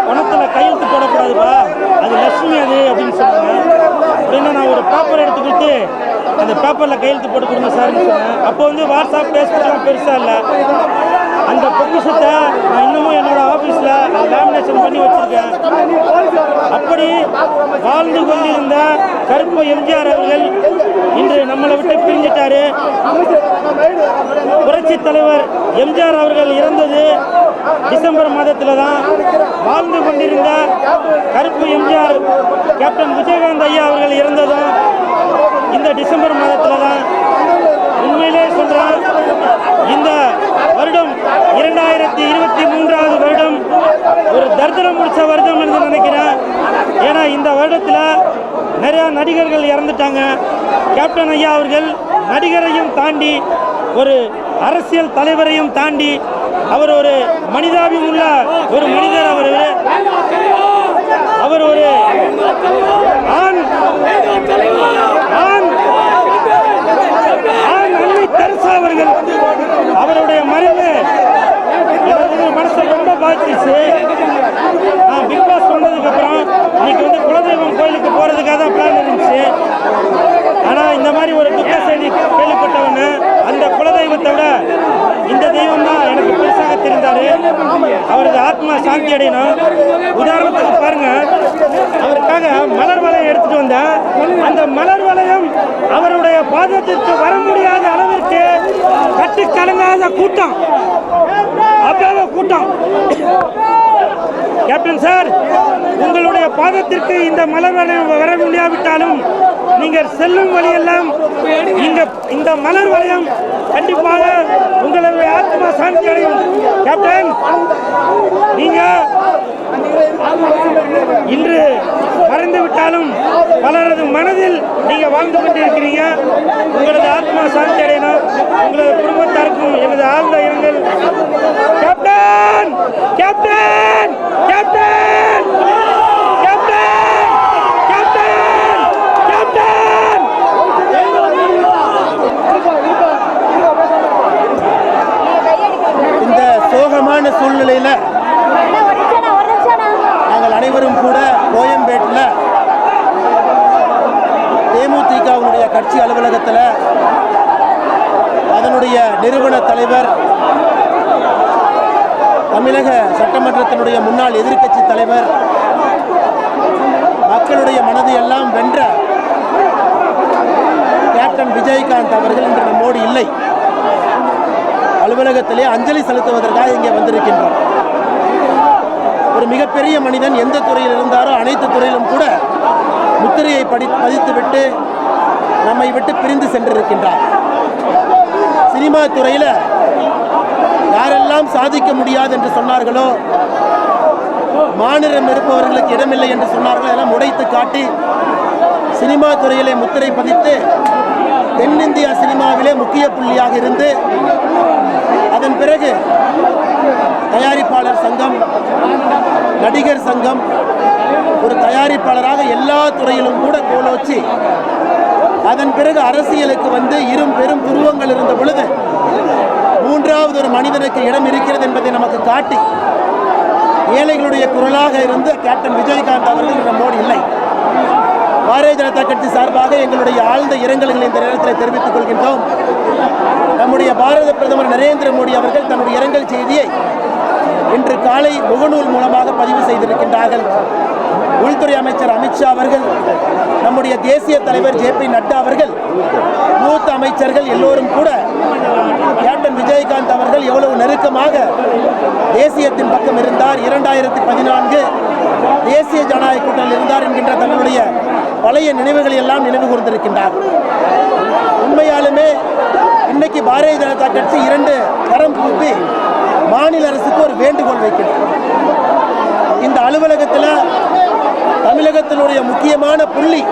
பணத்தில் கையெழுத்து போடக்கூடாதுப்பா, அது லட்சுமி அது அப்படின்னு சொன்னாங்க. அப்படின்னா நான் ஒரு பேப்பர் எடுத்து கொடுத்து அந்த பேப்பரில் கையெழுத்து போட்டு கொடுங்க சார்னு சொன்னேன். அப்போ வந்து வாட்ஸ்அப், ஃபேஸ்புக்லாம் பெருசாக இல்லை. அந்த பொக்கிஷத்தை நான் இன்னமும் என்னோட ஆஃபீஸில் லேமினேஷன் பண்ணி வச்சுருக்கேன். அப்படி வாழ்ந்து கொண்டிருந்த கருப்பு எம்ஜிஆர் அவர்கள் இன்று நம்மளை விட்டு பிரிஞ்சிட்டாரு. புரட்சி தலைவர் எம்ஜிஆர் அவர்கள் இறந்தது டிசம்பர் மாதத்தில் தான். வாழ்ந்து கொண்டிருந்த கருப்பு எம்ஜிஆர் கேப்டன் விஜயகாந்த் ஐயா அவர்கள் இறந்ததும் இந்த டிசம்பர் மாதத்தில் தான். உண்மையிலே சொல்கிறேன், இந்த வருடம் 2023வது வருடம் ஒரு தரித்திரம் முடிச்ச வருடம் என்று நினைக்கிறேன். ஏன்னா இந்த வருடத்தில் நிறையா நடிகர்கள் இறந்துட்டாங்க. கேப்டன் ஐயா அவர்கள் நடிகரையும் தாண்டி ஒரு அரசியல் தலைவரையும் தாண்டி அவர் ஒரு மனிதாபியம் உள்ள ஒரு மனிதர். அவர் ஒரு ஆண் அன்னை தெரசா அவர்கள். அவருடைய மறைவு எனக்கு மனசை ரொம்ப பாதிச்சிச்சு. நான் பிக் பாஸ் சொன்னதுக்கு அப்புறம் இன்னைக்கு வந்து குலதெய்வம் கோயிலுக்கு போறதுக்காக தான் பிளான் இருந்துச்சு. ஆனால் இந்த மாதிரி ஒரு துக்க செய்தி கேள்விப்பட்டவன்னு அந்த குலதெய்வத்தை விட இந்த தெய்வம் தான் எனக்கு பெருசாக தெரிந்தாரு. அவரது ஆத்மா சாந்தி அடையணும். உதாரணத்துக்கு பாருங்க, அவருக்காக மலர் வளையம் எடுத்துட்டு வந்தேன். அந்த மலர் வளையம் அவருடைய பாதத்திற்கு வர முடியாத அளவிற்கு கட்டுக்கலங்காத கூட்டம், அவ்வளவு கூட்டம். கேப்டன் சார், உங்களுடைய பாதத்திற்கு இந்த மலர் வளையம் வர முடியாவிட்டாலும் நீங்கள் செல்லும் வழியெல்லாம் இந்த மலர் வளையம் கண்டிப்பாக உங்களுடைய ஆத்மா சாந்தி அடையும். கேப்டன், நீங்க இன்று மறைந்து விட்டாலும் பலரது மனதில் நீங்க வாழ்ந்து கொண்டிருக்கிறீங்க. உங்களது ஆத்மா சாந்தி அடையணும். உங்களது குடும்பத்தாருக்கும் எனது ஆழ்ந்த இரங்கல். Captain, captain, captain, captain, captain, captain. இந்த சோகமான சூழ்நிலையில நாங்கள் அனைவரும் கூட கோயம்பேட்டில் தேமுதிகவுடைய கட்சி அலுவலகத்தில் அதனுடைய நிறுவன தலைவர், தமிழக சட்டமன்றத்தினுடைய முன்னாள் எதிர்க்கட்சி தலைவர், மக்களுடைய மனதை எல்லாம் வென்ற கேப்டன் விஜயகாந்த் அவர்கள் இன்று நம்மோடு இல்லை. அலுவலகத்திலே அஞ்சலி செலுத்துவதற்காக இங்கே வந்திருக்கின்றோம். ஒரு மிகப்பெரிய மனிதன், எந்த துறையில் இருந்தாரோ அனைத்து துறையிலும் கூட முத்திரையை பதித்துவிட்டு நம்மை விட்டு பிரிந்து சென்றிருக்கின்றார். சினிமா துறையில் யாரெல்லாம் சாதிக்க முடியாது என்று சொன்னார்களோ, மாநிலம் இருப்பவர்களுக்கு இடமில்லை என்று சொன்னார்களோ, எல்லாம் உடைத்து காட்டி சினிமா துறையிலே முத்திரை பதித்து தென்னிந்தியா சினிமாவிலே முக்கிய புள்ளியாக இருந்து அதன் பிறகு தயாரிப்பாளர் சங்கம், நடிகர் சங்கம், ஒரு தயாரிப்பாளராக எல்லா துறையிலும் கூட கோலோச்சி அதன் பிறகு அரசியலுக்கு வந்து இரும் பெரும் துருவங்கள் இருந்த பொழுது மூன்றாவது ஒரு மனிதனுக்கு இடம் இருக்கிறது என்பதை நமக்கு காட்டி ஏழைகளுடைய குரலாக இருந்து கேப்டன் விஜயகாந்த் அவர்கள் நம்மோடு இல்லை. பாரதிய ஜனதா கட்சி சார்பாக எங்களுடைய ஆழ்ந்த இரங்கல்களை இந்த நேரத்தில் தெரிவித்துக் கொள்கின்றோம். நம்முடைய பாரத பிரதமர் நரேந்திர மோடி அவர்கள் தன்னுடைய இரங்கல் செய்தியை இன்று காலை முகநூல் மூலமாக பதிவு செய்திருக்கின்றார்கள். உள்துறை அமைச்சர் அமித்ஷா அவர்கள், நம்முடைய தேசிய தலைவர் JP நட்டா அவர்கள், மூத்த அமைச்சர்கள் எல்லோரும் கூட கேப்டன் விஜயகாந்த் அவர்கள் எவ்வளவு நெருக்கமாக தேசியத்தின் பக்கம் இருந்தார், 2014 தேசிய ஜனநாயக கூட்டணியில் இருந்தார் என்கின்ற தங்களுடைய பழைய நினைவுகளை எல்லாம் நினைவு கூர்ந்திருக்கின்றார். உண்மையாலுமே இன்னைக்கு பாரதிய ஜனதா கட்சி 2 கரம் கூப்பி மாநில அரசுக்கு ஒரு வேண்டுகோள் வைக்கிறது. இந்த அலுவலகத்தில் தமிழகத்தினுடைய முக்கியமான புள்ளி,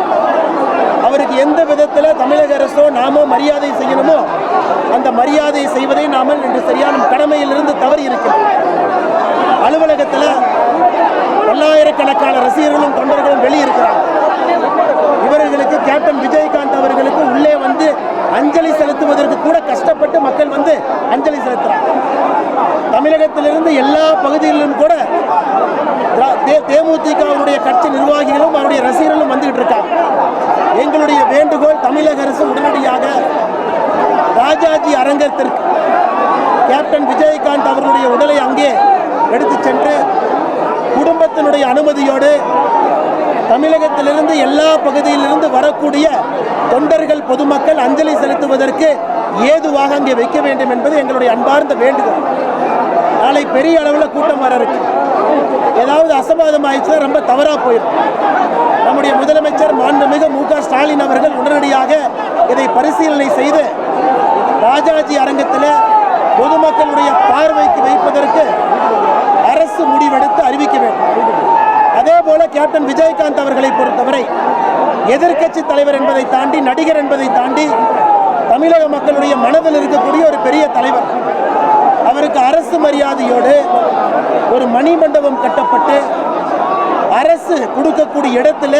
அவருக்கு எந்த விதத்தில் தமிழக அரசோ நாமோ மரியாதை செய்யணுமோ அந்த மரியாதை செய்வதை நாமல் இன்று சரியான கடமையிலிருந்து தவறி இருக்கிறோம். அலுவலகத்தில் பல்லாயிரக்கணக்கான ரசிகர்களும் தொண்டர்களும் வெளியிருக்கிறார். இவர்களுக்கு கேப்டன் விஜயகாந்த் அவர்களுக்கு உள்ளே வந்து அஞ்சலி செலுத்துவதற்கு கூட கஷ்டப்பட்டு மக்கள் வந்து அஞ்சலி செலுத்துறாங்க. தமிழகத்திலிருந்து எல்லா பகுதிகளிலும் கூட தேமுதிகவுடைய கட்சி நிர்வாகிகளும் அவருடைய ரசிகர்களும் வந்துகிட்டு இருக்காங்க. எங்களுடைய வேண்டுகோள், தமிழக அரசு உடனடியாக ராஜாஜி அரங்கத்திற்கு கேப்டன் விஜயகாந்த் அவர்களுடைய உடலை அங்கே எடுத்து சென்று குடும்பத்தினுடைய அனுமதியோடு தமிழகத்திலிருந்து எல்லா பகுதியிலிருந்து வரக்கூடிய தொண்டர்கள், பொதுமக்கள் அஞ்சலி செலுத்துவதற்கு ஏதுவாக அங்கே வைக்க வேண்டும் என்பது எங்களுடைய அன்பார்ந்த வேண்டுகோள். நாளை பெரிய அளவில் கூட்டம் வர இருக்கு. ஏதாவது அசம்பாதம் ஆயிடுச்சுன்னா ரொம்ப தவறாக போயிடும். நம்முடைய முதலமைச்சர் மாண்புமிகு MK ஸ்டாலின் அவர்கள் உடனடியாக இதை பரிசீலனை செய்து ராஜாஜி அரங்கத்தில் பொதுமக்களுடைய பார்வைக்கு வைப்பதற்கு அரசு முடிவெடுத்து அறிவிக்க வேண்டும். அதே போல கேப்டன் விஜயகாந்த் அவர்களை பொறுத்தவரை எதிர்க்கட்சி தலைவர் என்பதை தாண்டி, நடிகர் என்பதை தாண்டி தமிழக மக்களுடைய மனதில் இருக்கக்கூடிய ஒரு பெரிய தலைவர். அவருக்கு அரசு மரியாதையோடு ஒரு மணிமண்டபம் கட்டப்பட்டு அரசு கொடுக்கக்கூடிய இடத்துல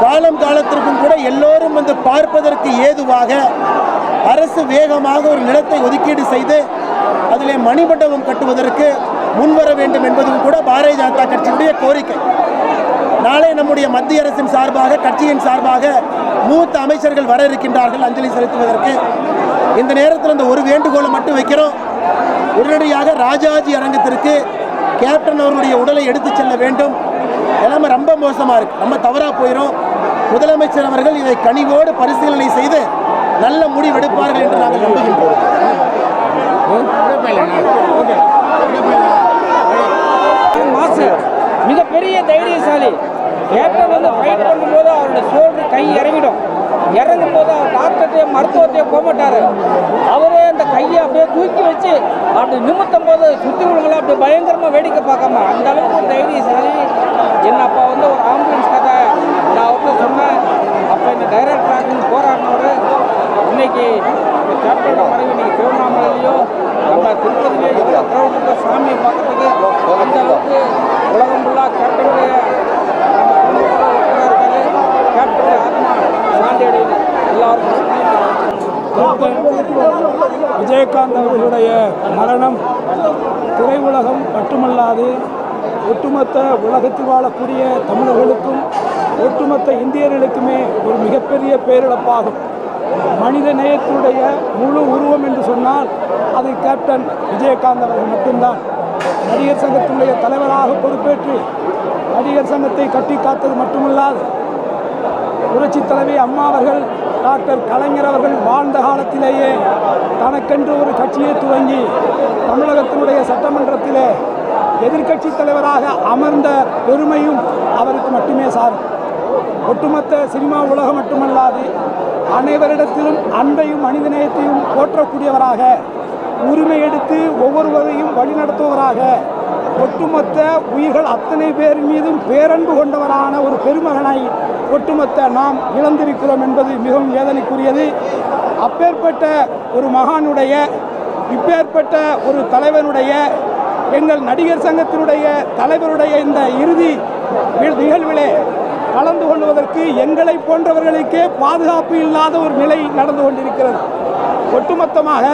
காலம் காலத்திற்கும் கூட எல்லோரும் வந்து பார்ப்பதற்கு ஏதுவாக அரசு வேகமாக ஒரு நிலத்தை ஒதுக்கீடு செய்து அதிலே மணிமண்டபம் கட்டுவதற்கு முன்வர வேண்டும் என்பதும் கூட பாரதிய ஜனதா கட்சியுடைய கோரிக்கை. நாளை நம்முடைய மத்திய அரசின் சார்பாக, கட்சியின் சார்பாக மூத்த அமைச்சர்கள் வர இருக்கின்றார்கள் அஞ்சலி செலுத்துவதற்கு. இந்த நேரத்தில் இந்த ஒரு வேண்டுகோளை மட்டும் வைக்கிறோம். உடனடியாக ராஜாஜி அரங்கத்திற்கு கேப்டன் அவர்களுடைய உடலை எடுத்துச் செல்ல வேண்டும். நிலைமை ரொம்ப மோசமாக இருக்குது, ரொம்ப தவறாக போயிடும். முதலமைச்சர் அவர்கள் இதை கனிவோடு பரிசீலனை செய்து நல்ல முடிவெடுப்பார்கள் என்று நாங்கள் நம்புகின்றோம். மிகப்பெரிய தைரியசாலி கேப்டன் வந்து ஃபைட் பண்ணும்போது அவரோட சோல்டர் கை இறங்கிடும். இறங்கும் போது அவர் டாக்டர்கிட்டையும் மருத்துவத்தையும் போக மாட்டார். அவரே அந்த கையை அப்படியே தூக்கி வச்சு அப்படி நிமித்தும் போது சுற்றி உள்ளவங்களை அப்படி பயங்கரமாக வேடிக்கை பார்க்காம அந்த அளவுக்கு ஒரு தைரியசாலி. என்ன அப்போ வந்து ஒரு ஆம்புலன்ஸ் கதை நான் அவர்கிட்ட சொன்னேன். அப்போ இந்த டைரக்டர் ஆகுன்னு போராடினவர் இன்னைக்கு கேப்டன் மறைவு இன்னைக்கு திருவண்ணாமலையிலையோ நம்ம திருப்பதியிலையோ எவ்வளோ க்ரௌட் இருக்கோ சாமியை பார்க்கறதுக்கு அந்த அளவுக்கு உலகம் ஃபுல்லாக கேப்டனுடைய கேப்டனுடைய ஆத்மா சாந்தி அடையுது. எல்லாருக்கும் விஜயகாந்த் அவர்களுடைய மரணம் திரையுலகம் மட்டுமல்லாது ஒட்டுமொத்த உலகத்தில் வாழக்கூடிய தமிழர்களுக்கும் ஒட்டுமொத்த இந்தியர்களுக்குமே ஒரு மிகப்பெரிய பேரிழப்பாகும். மனித நேயத்தினுடைய முழு உருவம் என்று சொன்னால் அது கேப்டன் விஜயகாந்த் அவர்கள் மட்டும்தான். நடிகர் சங்கத்தினுடைய தலைவராக பொறுப்பேற்று நடிகர் சங்கத்தை கட்டி காத்தது மட்டுமல்லாது புரட்சி தலைவி அம்மா அவர்கள் டாக்டர் கலைஞர் அவர்கள் வாழ்ந்த காலத்திலேயே தனக்கென்று ஒரு கட்சியை துவங்கி தமிழகத்தினுடைய சட்டமன்றத்திலே எதிர்க்கட்சி தலைவராக அமர்ந்த பெருமையும் அவருக்கு மட்டுமே சாரும். ஒட்டுமொத்த சினிமா உலகம் மட்டுமல்லாது அனைவரிடத்திலும் அன்பையும் மனிதநேயத்தையும் போற்றக்கூடியவராக, உரிமை எடுத்து ஒவ்வொருவரையும் வழிநடத்துவராக, ஒட்டுமொத்த உயிர்கள் அத்தனை பேர் மீதும் பேரன்பு கொண்டவரான ஒரு பெருமகனை ஒட்டுமொத்த நாம் இழந்திருக்கிறோம் என்பது மிகவும் வேதனைக்குரியது. அப்பேற்பட்ட ஒரு மகானுடைய, இப்பேற்பட்ட ஒரு தலைவனுடைய, எங்கள் நடிகர் சங்கத்தினுடைய தலைவருடைய இந்த இறுதி நிகழ்விலே கலந்து கொள்வதற்கு எங்களை போன்றவர்களுக்கே பாதுகாப்பு இல்லாத ஒரு நிலை நடந்து கொண்டிருக்கிறது. ஒட்டுமொத்தமாக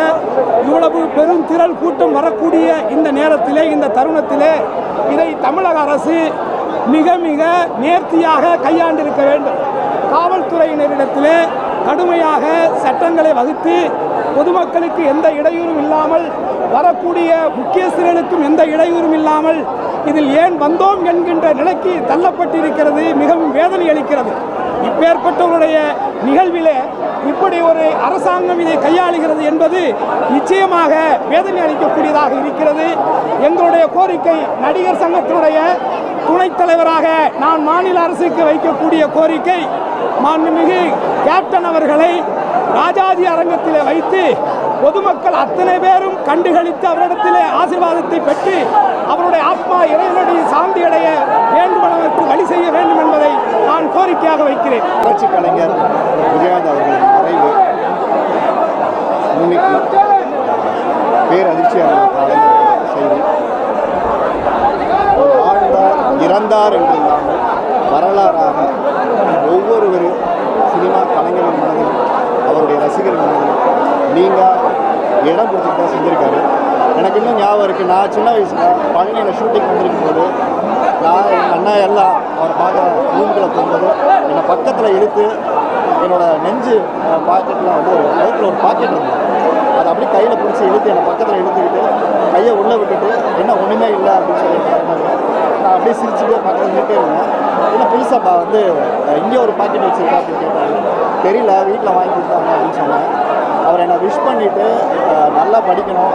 இவ்வளவு பெரும் திரள் கூட்டம் வரக்கூடிய இந்த நேரத்திலே, இந்த தருணத்திலே இதை தமிழக அரசு மிக மிக நேர்த்தியாக கையாண்டிருக்க வேண்டும். காவல்துறையினரிடத்திலே கடுமையாக சட்டங்களை வகுத்து பொதுமக்களுக்கு எந்த இடையூறும் இல்லாமல், வரக்கூடிய முக்கியஸ்தர்களுக்கும் எந்த இடையூறும் இல்லாமல் இதில் ஏன் வந்தோம் என்கின்ற நிலைக்கு தள்ளப்பட்டிருக்கிறது. மிகவும் வேதனை அளிக்கிறது. இப்பேற்பட்டவருடைய நிகழ்விலே இப்படி ஒரு அரசாங்கம் இதை கையாளுகிறது என்பது நிச்சயமாக வேதனை அளிக்கக்கூடியதாக இருக்கிறது. எங்களுடைய கோரிக்கை, நடிகர் சங்கத்தினுடைய துணைத் தலைவராக நான் மாநில அரசுக்கு வைக்கக்கூடிய கோரிக்கை, மாண்புமிகு கேப்டன் அவர்களை ராஜாஜி அரங்கத்திலே வைத்து பொதுமக்கள் அத்தனை பேரும் கண்டுகளித்து அவரிடத்திலே ஆசீர்வாதத்தை பெற்று அவருடைய ஆத்மா இறைவனடி சாந்தி அடைய வேண்டுமெனக்கு வழி செய்ய வேண்டும் என்பதை நான் கோரிக்கையாக வைக்கிறேன். புரட்சி கலைஞர் விஜயகாந்த் அவர்களின் மறைவு இன்னைக்கு பேரதிர்ச்சியான செய்தி. வாழ்ந்தார் இறந்தார் என்று இல்லாமல் வரலாறாக ஒவ்வொருவரும் சினிமா கலைஞர்கள் மனதிலும் அவருடைய ரசிகர்கள் மனதிலும் நீங்கள் இடம் பிடிச்சிட்டு தான் செஞ்சுருக்காரு. எனக்கு இன்னும் ஞாபகம் இருக்குது, நான் சின்ன வயசில் பழனியில் ஷூட்டிங் வந்திருக்கும் போது நான் எங்கள் அண்ணா எல்லாம் அவர் பார்க்க ரூம்குள்ளே போகும்போது என்னை பக்கத்தில் இழுத்து என்னோடய நெஞ்சு பாக்கெட்டில் வந்து ஒரு வயிற்றில் ஒரு பாக்கெட் இருந்தது, அதை அப்படியே கையில் பிடிச்சி இழுத்து என்னை பக்கத்தில் இழுத்துக்கிட்டு கையை உள்ளே விட்டுட்டு என்ன ஒன்றுமே இல்லை அப்படின்னு சொல்லி நான் அப்படியே சிரிச்சுட்டு பக்கத்தில் நின்றுட்டே இருந்தேன். இல்லை புதுசாப்பா வந்து இங்கே ஒரு பாக்கெட் வச்சுருக்கா அப்படின்னு கேட்டாங்க. தெரியல, வீட்டில் வாங்கி கொடுத்தாங்க அப்படின்னு சொன்னேன். அவர் என்னை விஷ் பண்ணிவிட்டு நல்லா படிக்கணும்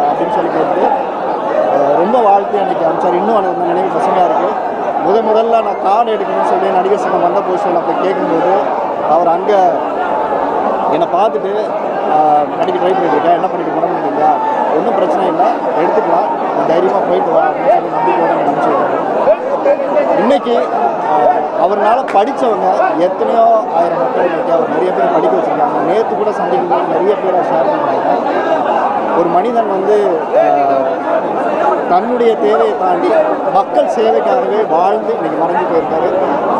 அப்படின்னு சொல்லி கேட்டு ரொம்ப வாழ்த்து அன்றைக்கி அனுப்பிச்சார். இன்னும் அந்த நினைவு பசுமையாக இருக்குது. முதல்ல நான் கார்டு எடுக்கணும்னு சொல்லி நடிகர் சங்கம் வந்த பொசிஷனில் போய் கேட்கும்போது அவர் அங்கே என்னை பார்த்துட்டு நடிக்க ட்ரை பண்ணிட்டுருக்கேன், என்ன பண்ணிட்டு போட முடியுங்களா, ஒன்றும் பிரச்சனை இல்லை, எடுத்துக்கலாம், தைரியமாக போயிட்டு வா அப்படின்னு சொல்லி நம்பிக்கையோடு அனுப்பிச்சிருக்காரு. இன்றைக்கி அவரால் படித்தவங்க எத்தனையோ ஆயிரம் மக்கள் இன்றைக்கி அவர் நிறைய பேர் படிக்க வச்சுருக்காங்க. நேற்று கூட சந்திக்கும்போது நிறைய பேரை ஷேர் பண்ணுறாங்க. ஒரு மனிதன் வந்து தன்னுடைய தேவையை தாண்டி மக்கள் சேவைக்காகவே வாழ்ந்து இன்றைக்கி மறைஞ்சு போயிருக்காரு.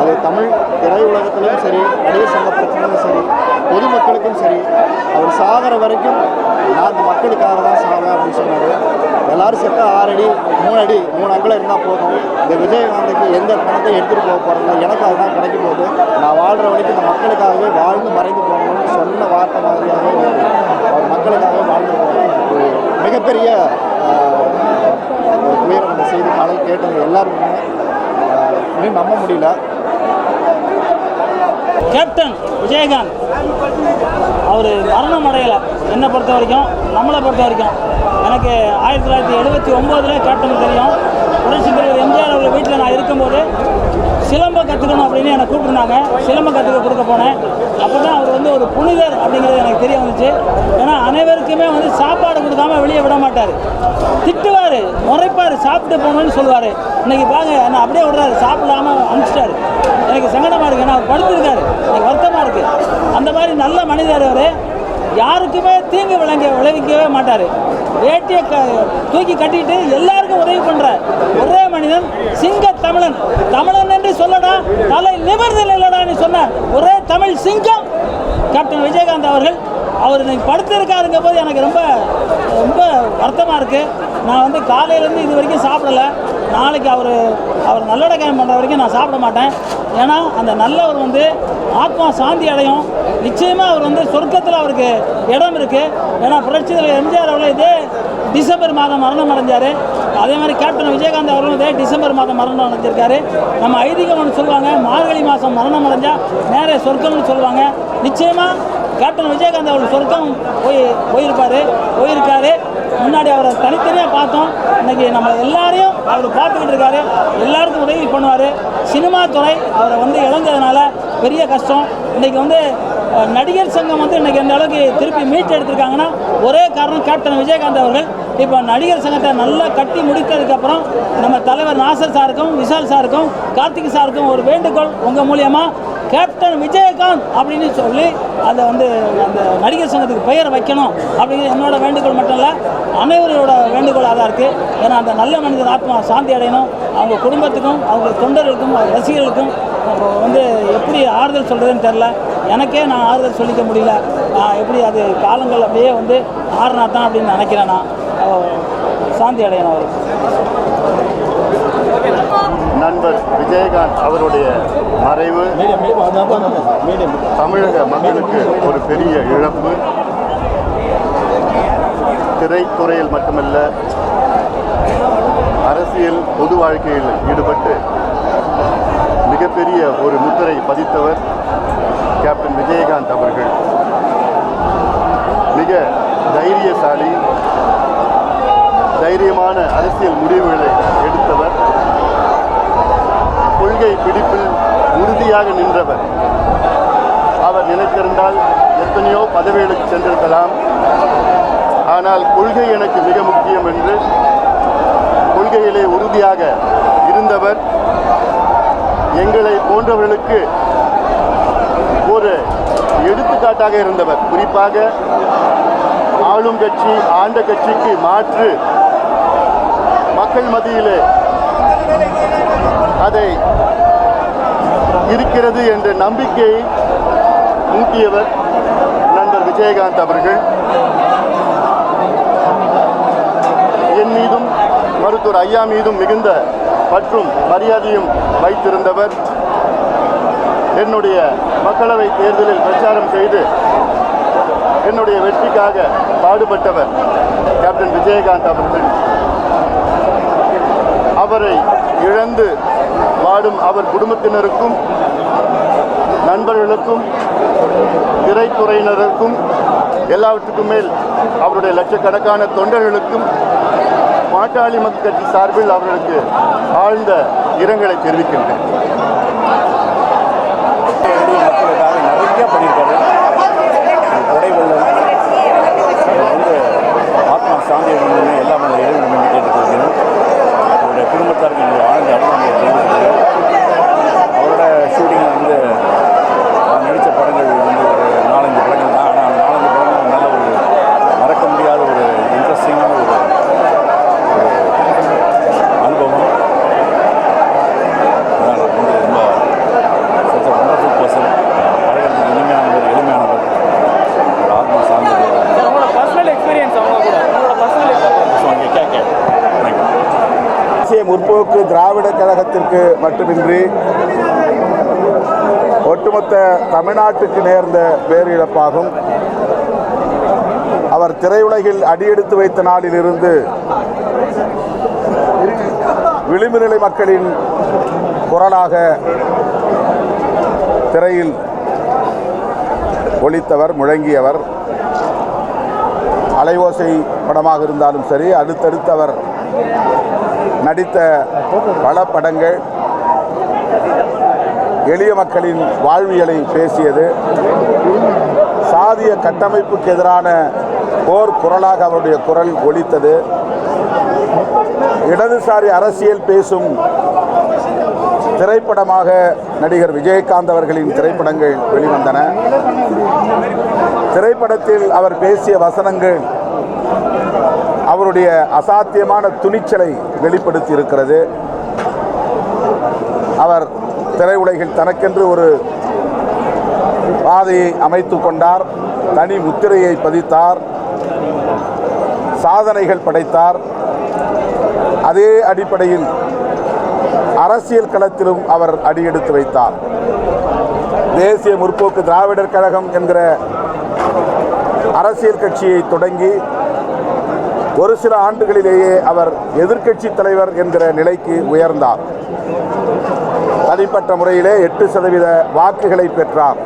அது தமிழ் திரையுலகத்திலும் சரி, நடிகர் சங்க பிரச்சனையும் சரி, பொதுமக்களுக்கும் சரி, அவர் சாகிற வரைக்கும் நான் இந்த மக்களுக்காக தான் சாவேன் அப்படின்னு சொன்னார். எல்லோரும் செத்த 6 அடி 3 அடி 3 அங்குலம் இருந்தால் போதும், இந்த விஜயகாந்துக்கு எந்த பணத்தை எடுத்துகிட்டு போக போகிறதில்ல, எனக்கு அதுதான் கிடைக்க போகுது, நான் வாழ்கிற வரைக்கும் இந்த மக்களுக்காகவே வாழ்ந்து மறைந்து போகணும்னு சொன்ன வார்த்தை மாதிரியாகவே அவர் மக்களுக்காகவே வாழ்ந்து போகணும். ஒரு மிகப்பெரிய துயரம் அந்த செய்தி காலையில் கேட்டது எல்லாருமே இன்னும் நம்ப முடியல. கேப்டன் விஜயகாந்த் அவர் மரணம் அடையலை. என்னை பொறுத்த வரைக்கும், நம்மளை பொறுத்த வரைக்கும். எனக்கு 1979 கேப்டன் தெரியும். புரட்சித் தலைவர் எம்ஜிஆர் அவர்கள் வீட்டில் நான் இருக்கும்போது சிலம்பம் கற்றுக்கணும் அப்படின்னு என்னை கூப்பிட்டுருந்தாங்க. சிலம்பம் கற்றுக்க கொடுக்க போனேன். அப்போ தான் அவர் வந்து ஒரு புனிதர் அப்படிங்கிறது எனக்கு தெரிய வந்துச்சு. ஏன்னா அனைவருக்குமே வந்து சாப்பாடு கொடுக்காம வெளியே விட மாட்டார். திட்டுவார், முறைப்பார், சாப்பிட்டு போகணும்னு சொல்லுவார். இன்றைக்கி பாருங்க என்னை அப்படியே விடுறாரு, சாப்பிடாமல் அனுப்பிச்சிட்டாரு. எனக்கு சங்கடமாக இருக்குது. ஏன்னா அவர் படுத்திருக்காரு, எனக்கு வருத்தமாக இருக்குது. அந்த மாதிரி நல்ல மனிதர் அவர். யாருக்குமே தீங்கு விளைவிக்கவே மாட்டார். வேட்டியை தூக்கி கட்டிட்டு எல்லாருக்கும் உதவி பண்ணுற ஒரே மனிதன் சிங்க தமிழன். தமிழன் என்று சொல்லடா, தலை நிமிர்தல் இல்லடான்னு சொன்ன ஒரே தமிழ் சிங்கம் கேப்டன் விஜயகாந்த் அவர்கள். அவர் இன்னைக்கு படுத்திருக்காருங்க போது எனக்கு ரொம்ப ரொம்ப வருத்தமாக இருக்குது. நான் வந்து காலையிலேருந்து இது வரைக்கும் சாப்பிடலை. நாளைக்கு அவர் நல்லடக்கம் பண்ணுற வரைக்கும் நான் சாப்பிட மாட்டேன். ஏன்னா அந்த நல்லவர் வந்து ஆத்மா சாந்தி அடையும். நிச்சயமாக அவர் வந்து சொர்க்கத்தில் அவருக்கு இடம் இருக்குது. ஏன்னா புரட்சி தலைவர் எம்ஜிஆர் அவர்கள் இதே டிசம்பர் மாதம் மரணம் அடைஞ்சார். அதே மாதிரி கேப்டன் விஜயகாந்த் அவர்களும் இதே டிசம்பர் மாதம் மரணம் அடைஞ்சிருக்காரு. நம்ம ஐதீகம் ஒன்று சொல்லுவாங்க, மார்கழி மாதம் மரணம் அடைஞ்சால் நேரே சொர்க்கம்னு சொல்லுவாங்க. நிச்சயமாக கேப்டன் விஜயகாந்த் அவர்கள் சொர்க்கம் போயிருக்காரு. முன்னாடி அவரை தனித்தனியாக பார்த்தோம். இன்றைக்கி நம்ம எல்லாரையும் அவர் பார்த்துக்கிட்டு இருக்காரு. எல்லாருக்கும் உதவி பண்ணுவார். சினிமா துறை அவரை வந்து இழந்ததுனால பெரிய கஷ்டம். இன்றைக்கி வந்து நடிகர் சங்கம் வந்து இன்றைக்கி எந்த அளவுக்கு திருப்பி மீட் எடுத்திருக்காங்கன்னா ஒரே காரணம் கேப்டன் விஜயகாந்த் அவர்கள். இப்போ நடிகர் சங்கத்தை நல்லா கட்டி முடித்ததுக்கப்புறம் நம்ம தலைவர் நாசர் சாருக்கும், விஷால் சாருக்கும், கார்த்திக் சாருக்கும் ஒரு வேண்டுகோள் உங்கள் மூலியமாக கேப்டன் விஜயகாந்த் அப்படின்னு சொல்லி அதை வந்து அந்த நடிகர் சங்கத்துக்கு பெயர் வைக்கணும் அப்படிங்கிறது என்னோட வேண்டுகோள் மட்டும் இல்லை, அனைவரோட வேண்டுகோளாக தான் இருக்குது. ஏன்னா அந்த நல்ல மனிதர் ஆத்மா சாந்தி அடையணும். அவங்க குடும்பத்துக்கும், அவங்க தொண்டர்களுக்கும், ரசிகர்களுக்கும் வந்து எப்படி ஆறுதல் சொல்கிறதுன்னு தெரில. எனக்கே நான் ஆறுதல் சொல்லிக்க முடியல. நான் எப்படி அது காலங்கள் அப்படியே வந்து ஆறுனா தான் அப்படின்னு நினைக்கிறேன். நான் சாந்தி அடையணும் அவருக்கு. நண்பர் விஜயகாந்த் அவருடைய மறைவு தமிழக மக்களுக்கு ஒரு பெரிய இழப்பு. திரைத்துறையில் மட்டுமல்ல, அரசியல் பொது வாழ்க்கையில் ஈடுபட்டு மிகப்பெரிய ஒரு முத்திரை பதித்தவர் கேப்டன் விஜயகாந்த் அவர்கள். மிக தைரியசாலி, தைரியமான அரசியல் முடிவுகளை எடுத்தவர், கொள்கை பிடிப்பில் உறுதியாக நின்றவர். அவர் நினைத்திருந்தால் எத்தனையோ பதவிகளுக்கு சென்றிருக்கலாம். ஆனால் கொள்கை எனக்கு மிக முக்கியம் என்று கொள்கையிலே உறுதியாக இருந்தவர். எங்களை போன்றவர்களுக்கு ஒரு எடுத்துக்காட்டாக இருந்தவர். குறிப்பாக ஆளும் கட்சி, ஆண்ட கட்சிக்கு மாற்று மக்கள் மத்தியிலே அதை இருக்கிறது என்ற நம்பிக்கையை ஊட்டியவர் நண்பர் விஜயகாந்த் அவர்கள். என் மீதும் மருத்துவர் ஐயா மீதும் மிகுந்த பற்றும் மரியாதையும் வைத்திருந்தவர். என்னுடைய மக்களவை தேர்தலில் பிரச்சாரம் செய்து என்னுடைய வெற்றிக்காக பாடுபட்டவர் கேப்டன் விஜயகாந்த் அவர்கள். அவரை இழந்து வாடும் அவர் குடும்பத்தினருக்கும், நண்பர்களுக்கும், திரைத்துறையினருக்கும், எல்லாவற்றுக்கும் மேல் அவருடைய லட்சக்கணக்கான தொண்டர்களுக்கும் பாட்டாளி மக்கள் கட்சி சார்பில் அவர்களுக்கு ஆழ்ந்த இரங்கலை தெரிவிக்கின்றேன். மக்களுக்காக நிறைய பண்ணியிருக்காரு. கொடைவெள்ளம் வந்து ஆத்மா சாந்தி எல்லாம் இறைவன் கேட்டுக்கொள்கிறோம். அவருடைய குடும்பத்தாருக்கு எங்களுடைய ஆழ்ந்த அனுபவங்களை தெரிவிக்கிறேன். அவரோட ஷூட்டிங்கில் வந்து நடித்த படங்கள் வந்து ஒரு 4-5 படங்கள் தான். ஆனால் அந்த 4-5 படங்கள் நல்ல ஒரு மறக்க முடியாத ஒரு இன்ட்ரெஸ்டிங்கான ஒரு அனுபவம். அதனால் வந்து ரொம்ப ஒண்டர்ஃபுல் பர்சன். பழகிறதுக்கு எளிமையானவர், ஒரு ஆத்மா சார்ந்தது. உங்களோட பர்சனல் எக்ஸ்பீரியன்ஸ் அவங்க கூட உங்களோட பர்சனல் கேட்க தேசிய முற்போக்கு திராவிட கழகத்திற்கு மட்டுமின்றி ஒட்டுமொத்த தமிழ்நாட்டுக்கு நேர்ந்த பேரிழப்பாகும். அவர் திரையுலகில் அடியெடுத்து வைத்த நாளிலிருந்து விளிம்பு நிலை மக்களின் குரலாக திரையில் ஒலித்தவர், முழங்கியவர். அலைவோசை படமாக இருந்தாலும் சரி, அடுத்தடுத்து அவர் நடித்த பல படங்கள் எளிய மக்களின் வாழ்வியலை பேசியது. சாதிய கட்டமைப்புக்கு எதிரான போர் குரலாக அவருடைய குரல் ஒலித்தது. இடதுசாரி அரசியல் பேசும் திரைப்படமாக நடிகர் விஜயகாந்த் அவர்களின் திரைப்படங்கள் வெளிவந்தன. திரைப்படத்தில் அவர் பேசிய வசனங்கள் அவருடைய அசாத்தியமான துணிச்சலை வெளிப்படுத்தி இருக்கிறது. அவர் திரையுலகில் தனக்கென்று ஒரு பாதையை அமைத்து கொண்டார், தனி முத்திரையை பதித்தார், சாதனைகள் படைத்தார். அதே அடிப்படையில் அரசியல் களத்திலும் அவர் அடியெடுத்து வைத்தார். தேசிய முற்போக்கு திராவிடர் கழகம் என்கிற அரசியல் கட்சியை தொடங்கி ஒரு சில ஆண்டுகளிலேயே அவர் எதிர்க்கட்சி தலைவர் என்கிற நிலைக்கு உயர்ந்தார். தனிப்பட்ட முறையிலே 8% வாக்குகளை பெற்றார்.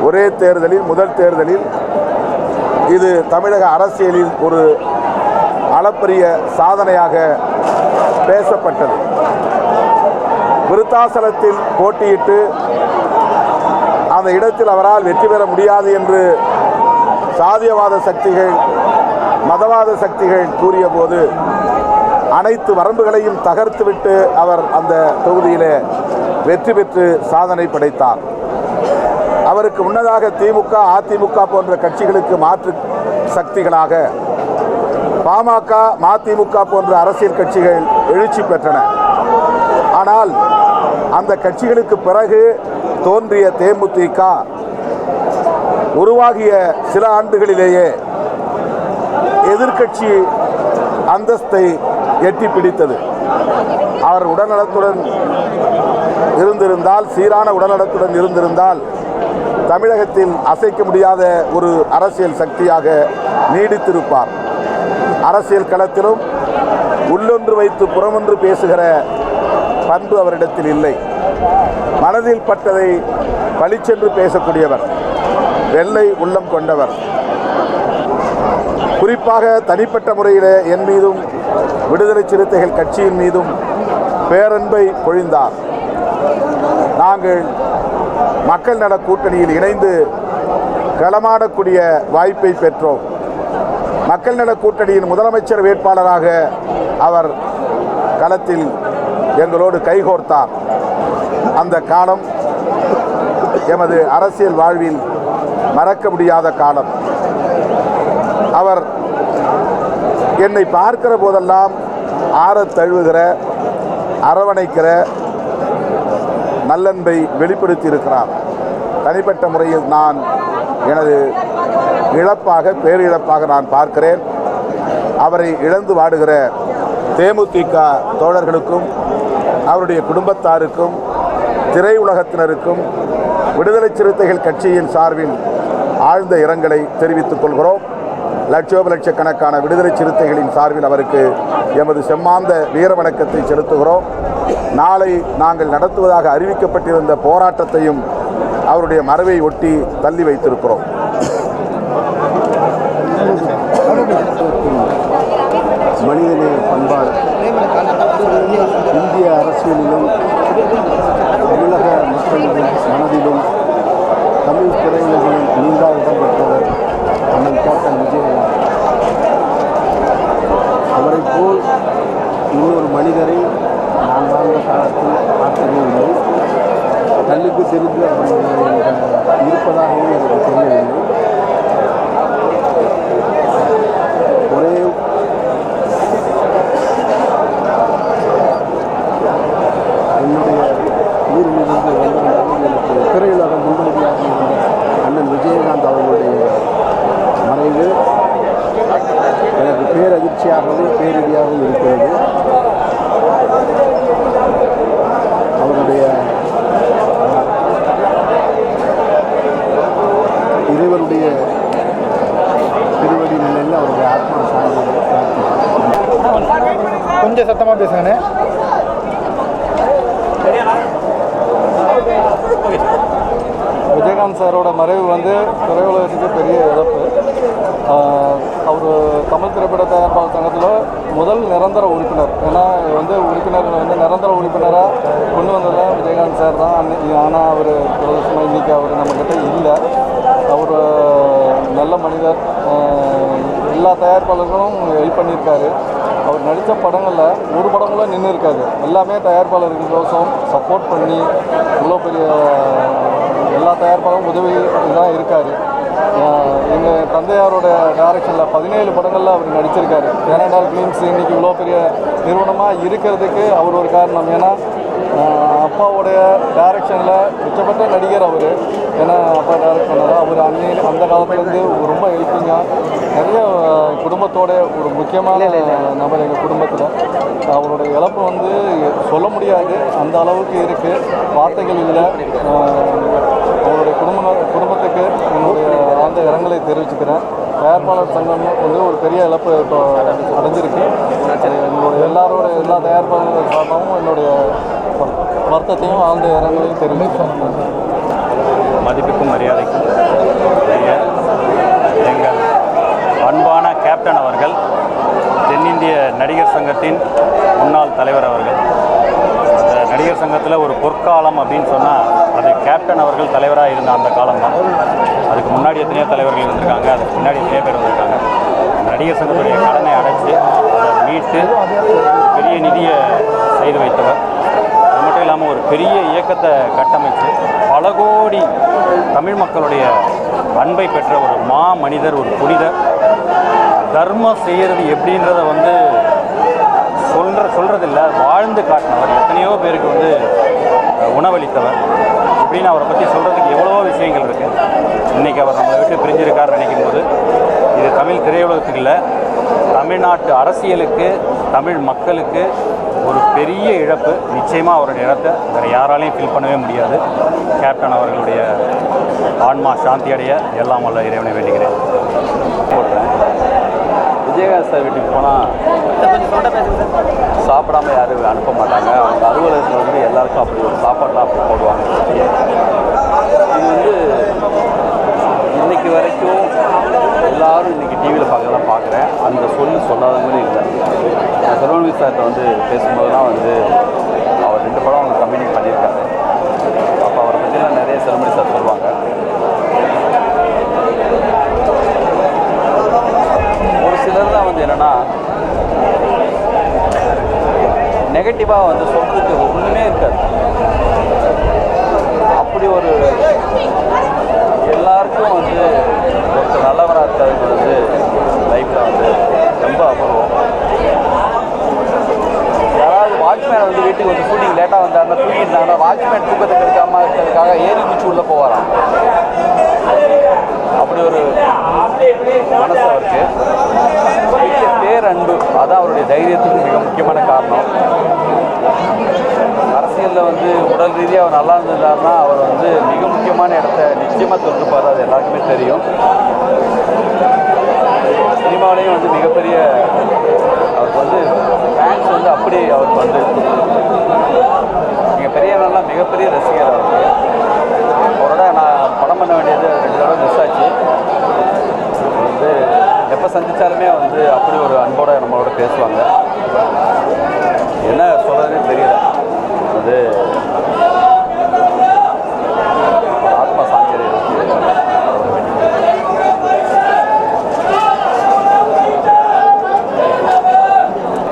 ஒரே தேர்தலில், முதல் தேர்தலில். இது தமிழக அரசியலில் ஒரு அளப்பரிய சாதனையாக பேசப்பட்டது. விருத்தாசலத்தில் போட்டியிட்டு அந்த இடத்தில் அவரால் வெற்றி பெற முடியாது என்று சாதியவாத சக்திகள், மதவாத சக்திகள் கூறிய போது அனைத்து வரம்புகளையும் தகர்த்துவிட்டு அவர் அந்த தொகுதியிலே வெற்றி பெற்று சாதனை படைத்தார். அவருக்கு முன்னதாக திமுக, அதிமுக போன்ற கட்சிகளுக்கு மாற்று சக்திகளாக பாமக, மதிமுக போன்ற அரசியல் கட்சிகள் எழுச்சி பெற்றன. ஆனால் அந்த கட்சிகளுக்கு பிறகு தோன்றிய தேமுதிக உருவாகிய சில ஆண்டுகளிலேயே எதிர்க்கட்சி அந்தஸ்தை எட்டி பிடித்தது. அவர் உடல்நலத்துடன் இருந்திருந்தால், சீரான உடல்நலத்துடன் இருந்திருந்தால் தமிழகத்தில் அசைக்க முடியாத ஒரு அரசியல் சக்தியாக நீடித்திருப்பார். அரசியல் களத்திலும் உள்ளொன்று வைத்து புறமொன்று பேசுகிற பண்பு அவரிடத்தில் இல்லை. மனதில் பட்டதை பளிச்சென்று பேசக்கூடியவர், வெள்ளை உள்ளம் கொண்டவர். குறிப்பாக தனிப்பட்ட முறையில் என் மீதும் விடுதலை சிறுத்தைகள் கட்சியின் மீதும் பேரன்பை பொழிந்தார். நாங்கள் மக்கள் நல கூட்டணியில் இணைந்து களமாடக்கூடிய வாய்ப்பை பெற்றோம். மக்கள் நல கூட்டணியின் முதலமைச்சர் வேட்பாளராக அவர் களத்தில் எங்களோடு கைகோர்த்தார். அந்த காலம் எமது அரசியல் வாழ்வில் மறக்க முடியாத காலம். அவர் என்னை பார்க்கிற போதெல்லாம் ஆறத் தழுவுகிற, அரவணைக்கிற நல்லன்பை வெளிப்படுத்தி இருக்கிறார். தனிப்பட்ட முறையில் நான் எனது இழப்பாக, பேரிழப்பாக நான் பார்க்கிறேன். அவரை இழந்து வாடுகிற தேமுதிக தோழர்களுக்கும், அவருடைய குடும்பத்தாருக்கும், திரையுலகத்தினருக்கும் விடுதலை சிறுத்தைகள் கட்சியின் சார்பில் ஆழ்ந்த இரங்கலை தெரிவித்துக் கொள்கிறோம். லட்சோப லட்சக்கணக்கான விடுதலை சிறுத்தைகளின் சார்பில் அவருக்கு எமது செம்மாந்த வீர வணக்கத்தை செலுத்துகிறோம். நாளை நாங்கள் நடத்துவதாக அறிவிக்கப்பட்டிருந்த போராட்டத்தையும் அவருடைய மறைவை ஒட்டி தள்ளி வைத்திருக்கிறோம். மனிதநேய பண்பாடு இந்திய அரசியலிலும் தமிழக மக்களின் மனதிலும் தமிழ் திரையுலகிலும் நீங்கா இடம் பெற்றவர் அண்ணன் கேப்டன் விஜயகாந்த். அவரை போல் இன்னொரு மனிதரை நான் வாழ்ந்த காலத்தில் பார்த்ததே இல்லை. கல்லுக்கு தெரிந்து இருப்பதாகவும் எனக்கு தெரியவில்லை. ஒரே என்னுடைய ஊரிலிருந்து வந்திருந்தாலும் எனக்கு திரையுலக முன்னோடியாக இருந்த அண்ணன் விஜயகாந்த் அவர்களுடைய மறைவு எனக்கு பேரதிர்ச்சியாகவும் பேரிடியாகவும் இருக்கிறது. அவருடைய இறைவருடைய திருவடி நிலையில் அவருடைய ஆத்மா சாந்தி. கொஞ்சம் சத்தமாக பேசுங்கண்ணே. வந்து திரையுலகத்துக்கு பெரிய இழப்பு. அவர் தமிழ் திரைப்பட தயாரிப்பாளர் சங்கத்தில் முதல் நிரந்தர உறுப்பினர். ஏன்னா வந்து உறுப்பினர்கள் வந்து நிரந்தர உறுப்பினராக கொண்டு வந்ததில் விஜயகாந்த் சார் தான். ஆனால் அவர் துரதிர்ஷ்டமாக இன்றைக்கி அவர் நம்மக்கிட்ட இல்லை. அவர் நல்ல மனிதர். எல்லா தயாரிப்பாளர்களும் ஹெல்ப் பண்ணியிருக்காரு. அவர் நடித்த படங்களில் ஒரு படங்களும் நின்று இருக்காது. எல்லாமே தயாரிப்பாளர்களுக்கோசம் சப்போர்ட் பண்ணி இவ்வளோ பெரிய எல்லா தயாரிப்பாளரும் உதவி தான் இருக்கார். எங்கள் தந்தையாரோட டைரக்ஷனில் 17 படங்களில் அவர் நடிச்சிருக்காரு. கேனடால் ஃபிலிம்ஸ் இன்றைக்கி இவ்வளோ பெரிய நிறுவனமாக இருக்கிறதுக்கு அவர் ஒரு காரணம். ஏன்னா அப்பாவோடைய டைரக்ஷனில் உச்சப்பட்ட நடிகர் அவர். ஏன்னா அப்பா டைரக்ட் பண்ணார். அவர் அந்த காலத்துலேருந்து ரொம்ப ஹெல்ப்பிங்காக நிறைய குடும்பத்தோட ஒரு முக்கியமான நபர் எங்கள் குடும்பத்தில். அவருடைய இழப்பு வந்து சொல்ல முடியாது, அந்த அளவுக்கு இருக்குது. வார்த்தைகள் இல்லை. அவருடைய குடும்பத்துக்கு என்னுடைய ஆழ்ந்த இரங்கலை தெரிவிச்சுக்கிறேன். தயாரிப்பாளர் சங்கம் வந்து ஒரு பெரிய இழப்பு இப்போ அடைஞ்சிருக்கு. எங்களுடைய எல்லா தயாரிப்பாளர்கள் சார்பாகவும் என்னுடைய வருத்தத்தையும் ஆழ்ந்த இரங்கலையும் தெரிவிச்சுக்கிறேன். மதிப்புக்கும் மரியாதைக்கும் எங்கள் அன்பான கேப்டன் அவர்கள், தென்னிந்திய நடிகர் சங்கத்தின் முன்னாள் தலைவர் அவர்கள். அந்த நடிகர் சங்கத்தில் ஒரு பொற்காலம் அப்படின்னு சொன்னால் அது கேப்டன் அவர்கள் தலைவராக இருந்த அந்த காலம் தான். அதுக்கு முன்னாடி எத்தனையோ தலைவர்கள் இருந்திருக்காங்க, அதுக்கு முன்னாடி எத்தனையோ பேர் வந்திருக்காங்க. நடிகர் சங்கத்துடைய கடனை அடைச்சி அதை மீட்டு பெரிய நிதியை செய்து வைத்தவர். அது மட்டும் இல்லாமல் ஒரு பெரிய இயக்கத்தை கட்டமைச்சு பல கோடி தமிழ் மக்களுடைய அன்பை பெற்ற ஒரு மனிதர், ஒரு புனிதர். தர்மம் செய்கிறது எப்படின்றத வந்து சொல்கிறதில்ல, வாழ்ந்து காட்டினவர். எத்தனையோ பேருக்கு வந்து உணவளித்தவர். இப்படின்னு அவரை பற்றி சொல்கிறதுக்கு எவ்வளவோ விஷயங்கள் இருக்குது. இன்றைக்கி அவர் நம்மளை விட்டு பிரிஞ்சிருக்கார் நினைக்கும் போது இது தமிழ் திரையுலகத்துக்கு இல்லை, தமிழ்நாட்டு அரசியலுக்கு, தமிழ் மக்களுக்கு ஒரு பெரிய இழப்பு. நிச்சயமாக அவருடைய இடத்தை வேறு யாராலையும் ஃபில் பண்ணவே முடியாது. கேப்டன் அவர்களுடைய ஆன்மா சாந்தி அடைய எல்லாம் வல்ல இறைவனை வேண்டுகிறேன். போடுறேன். விஜயகாந்த் சார் வீட்டுக்கு போனால் சாப்பிடாமல் யாரும் அனுப்ப மாட்டாங்க. அவங்க அலுவலகத்தில் வந்து எல்லாருக்கும் அப்படி ஒரு சாப்பாடெலாம் அப்படி போடுவாங்க. இது வந்து இன்றைக்கு வரைக்கும் எல்லோரும் இன்றைக்கி டிவியில் பார்க்கலாம் பார்க்குறேன். அந்த சொல்லாதவங்களும் இல்லை. நான் செல்வன்வி சார்கிட்ட வந்து பேசும்போதுலாம் வந்து அவர் 2 படம் அவங்க கம்பெனி பண்ணியிருக்காரு. அப்போ அவரை பற்றிலாம் நிறைய செல்வன்வி சார் சொல்லுவாங்க. ஒரு சிலர் தான் வந்து என்னென்னா நெகட்டிவாக வந்து சொல்கிறதுக்கு ஒன்றுமே இருக்காது. அப்படி ஒரு எல்லாருக்கும் வந்து ஒருத்தர் நல்லவராக இருக்கிறது வந்து லைஃப்பில் வந்து ரொம்ப அபூர்வம். யாராவது வாட்ச்மேன் வந்து வீட்டுக்கு வந்து ஷூட்டிங் லேட்டாக வந்தாருன்னா தூங்கிட்டாங்கன்னா வாட்ச்மேன் தூக்கத்துக்கு எடுக்காமல் இருக்கிறதுக்காக ஏறி குச்சி உள்ளே போவாராம். அப்படி ஒரு மனசு அவருக்கு. பேரன்பு அதான் அவருடைய தைரியத்துக்கு மிக முக்கியமான காரணம். அரசியலில் வந்து உடல் ரீதியாக அவர் நல்லா இருந்திருந்தாருன்னா அவர் வந்து மிக முக்கியமான இடத்த நிச்சயமாக தொட்டிருப்பார். அது எல்லாருக்குமே தெரியும். சினிமாவிலையும் வந்து மிகப்பெரிய அவருக்கு வந்து ஃபேன்ஸ் வந்து அப்படி அவருக்கு வந்து மிகப்பெரிய நாள்லாம் மிகப்பெரிய ரசிகர் அவருக்கு. அவரோட நான் படம் பண்ண வேண்டியது 2 தடவை மிஸ் ஆச்சு. வந்து எப்போ சந்தித்தாலுமே வந்து அப்படி ஒரு அன்போடு நம்மளோட பேசுவாங்க. என்ன சொல்கிறதுனே தெரியல. அது ஆத்மா சாந்தி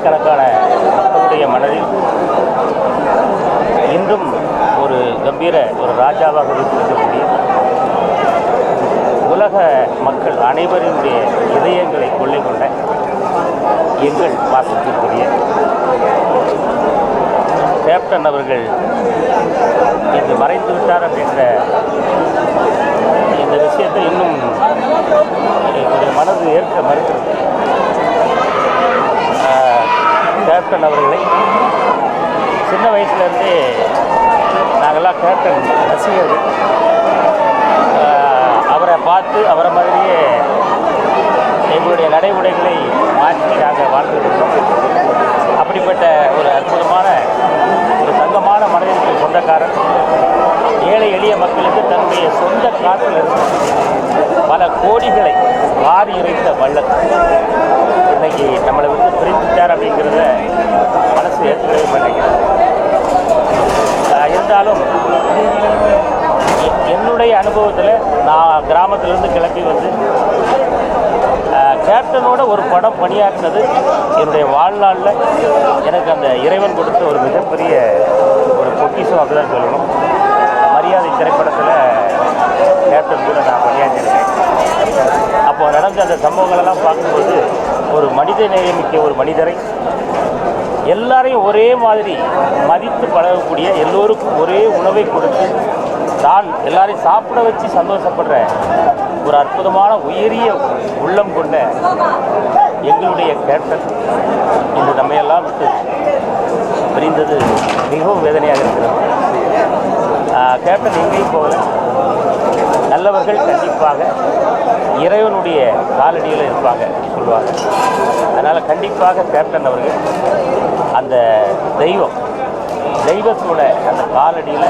கணக்கான மக்களுடைய மனதில் இன்றும் ஒரு கம்பீர ஒரு ராஜாவாக இருக்கக்கூடிய உலக மக்கள் அனைவரினுடைய இதயங்களை கொள்ளை கொண்ட எங்கள் பாசத்திற்குரிய கேப்டன் அவர்கள் இன்று மறைந்து விட்டார் அப்படின்ற இந்த விஷயத்தை இன்னும் என்னுடைய மனது ஏற்க மறுக்கிறது. கேப்டன் அவர்களை சின்ன வயசுலேருந்தே நாங்கள்லாம் கேப்டன் ரசிகர்கள். அவரை பார்த்து அவரை மாதிரியே எங்களுடைய நடைமுறைகளை மாற்றி நாங்கள் வாழ்ந்துருக்கிறோம். அப்படிப்பட்ட ஒரு அற்புதமான ஒரு தங்கமான மனதிற்கு சொந்தக்காரர். ஏழை எளிய மக்களுக்கு தன்னுடைய சொந்த காற்றில் இருந்து வாரி இறைத்த வள்ளல் இன்னைக்கு நம்மளை விட்டு பிரிந்துட்டார் அப்படிங்கிறத மனசு ஏற்றுக்கவே மாட்டேங்கிறது. இருந்தாலும் என்னுடைய அனுபவத்தில் நான் கிராமத்திலேருந்து கிளம்பி வந்து கேப்டனோட ஒரு படம் பணியாற்றினது என்னுடைய வாழ்நாளில் எனக்கு அந்த இறைவன் கொடுத்த ஒரு மிகப்பெரிய ஒரு பொக்கிஷம் அப்படிதான் சொல்லணும். மரியாதை திரைப்படத்தில் கேப்டன் கூட நான் பணியாற்றிருக்கேன். அப்போ நடந்த அந்த சம்பவங்களெல்லாம் பார்க்கும்போது ஒரு மனித நேயமிக்க ஒரு மனிதரை எல்லாரையும் ஒரே மாதிரி மதித்து பழகக்கூடிய, எல்லோருக்கும் ஒரே உணவை கொடுத்து தான் எல்லாரையும் சாப்பிட வச்சு சந்தோஷப்படுற ஒரு அற்புதமான உயரிய உள்ளம் கொண்ட எங்களுடைய கேப்டன் இன்று நம்மையெல்லாம் விட்டு பிரிந்தது மிகவும் வேதனையாக இருக்கிறது. கேப்டன் எங்கேயும் போகல. நல்லவர்கள் கண்டிப்பாக இறைவனுடைய காலடியில் இருப்பாங்க சொல்லுவாங்க. அதனால் கண்டிப்பாக கேப்டன் அவர்கள் அந்த தெய்வத்தோட அந்த காலடியில்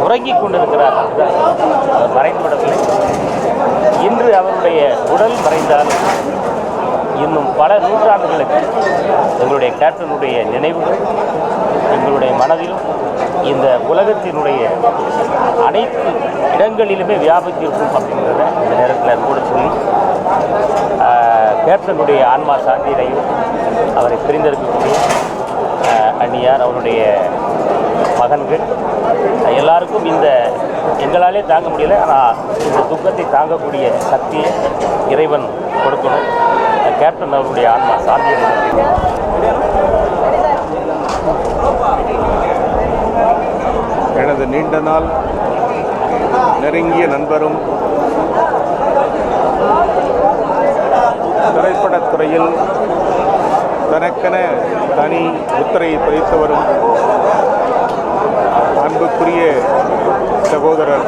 உறங்கி கொண்டிருக்கிறார். அவர் மறைந்து விடவில்லை. இன்று அவருடைய உடல் மறைந்தாலும் இன்னும் பல நூற்றாண்டுகளுக்கு எங்களுடைய கேப்டனுடைய நினைவுகள் எங்களுடைய மனதிலும் இந்த உலகத்தினுடைய அனைத்து இடங்களிலுமே வியாபித்திருக்கும் அப்படிங்கிறத இந்த நேரத்தில் கூட சொல்லி கேப்டனுடைய ஆன்மா சாந்தியையும் அவரை பிரிந்திருக்கக்கூடிய அந்நியார் அவருடைய மகன்கள் எல்லாருக்கும் இந்த எங்களாலே தாங்க முடியல. ஆனால் இந்த துக்கத்தை தாங்கக்கூடிய சக்தியை இறைவன் கொடுக்கணும். கேப்டன் அவருடைய ஆன்மா சாந்தியை. எனது நீண்ட நாள் நெருங்கிய நண்பரும் திரைப்படத்துறையில் தனக்கென தனி முத்திரையை பதித்தவரும் அன்புக்குரிய சகோதரர்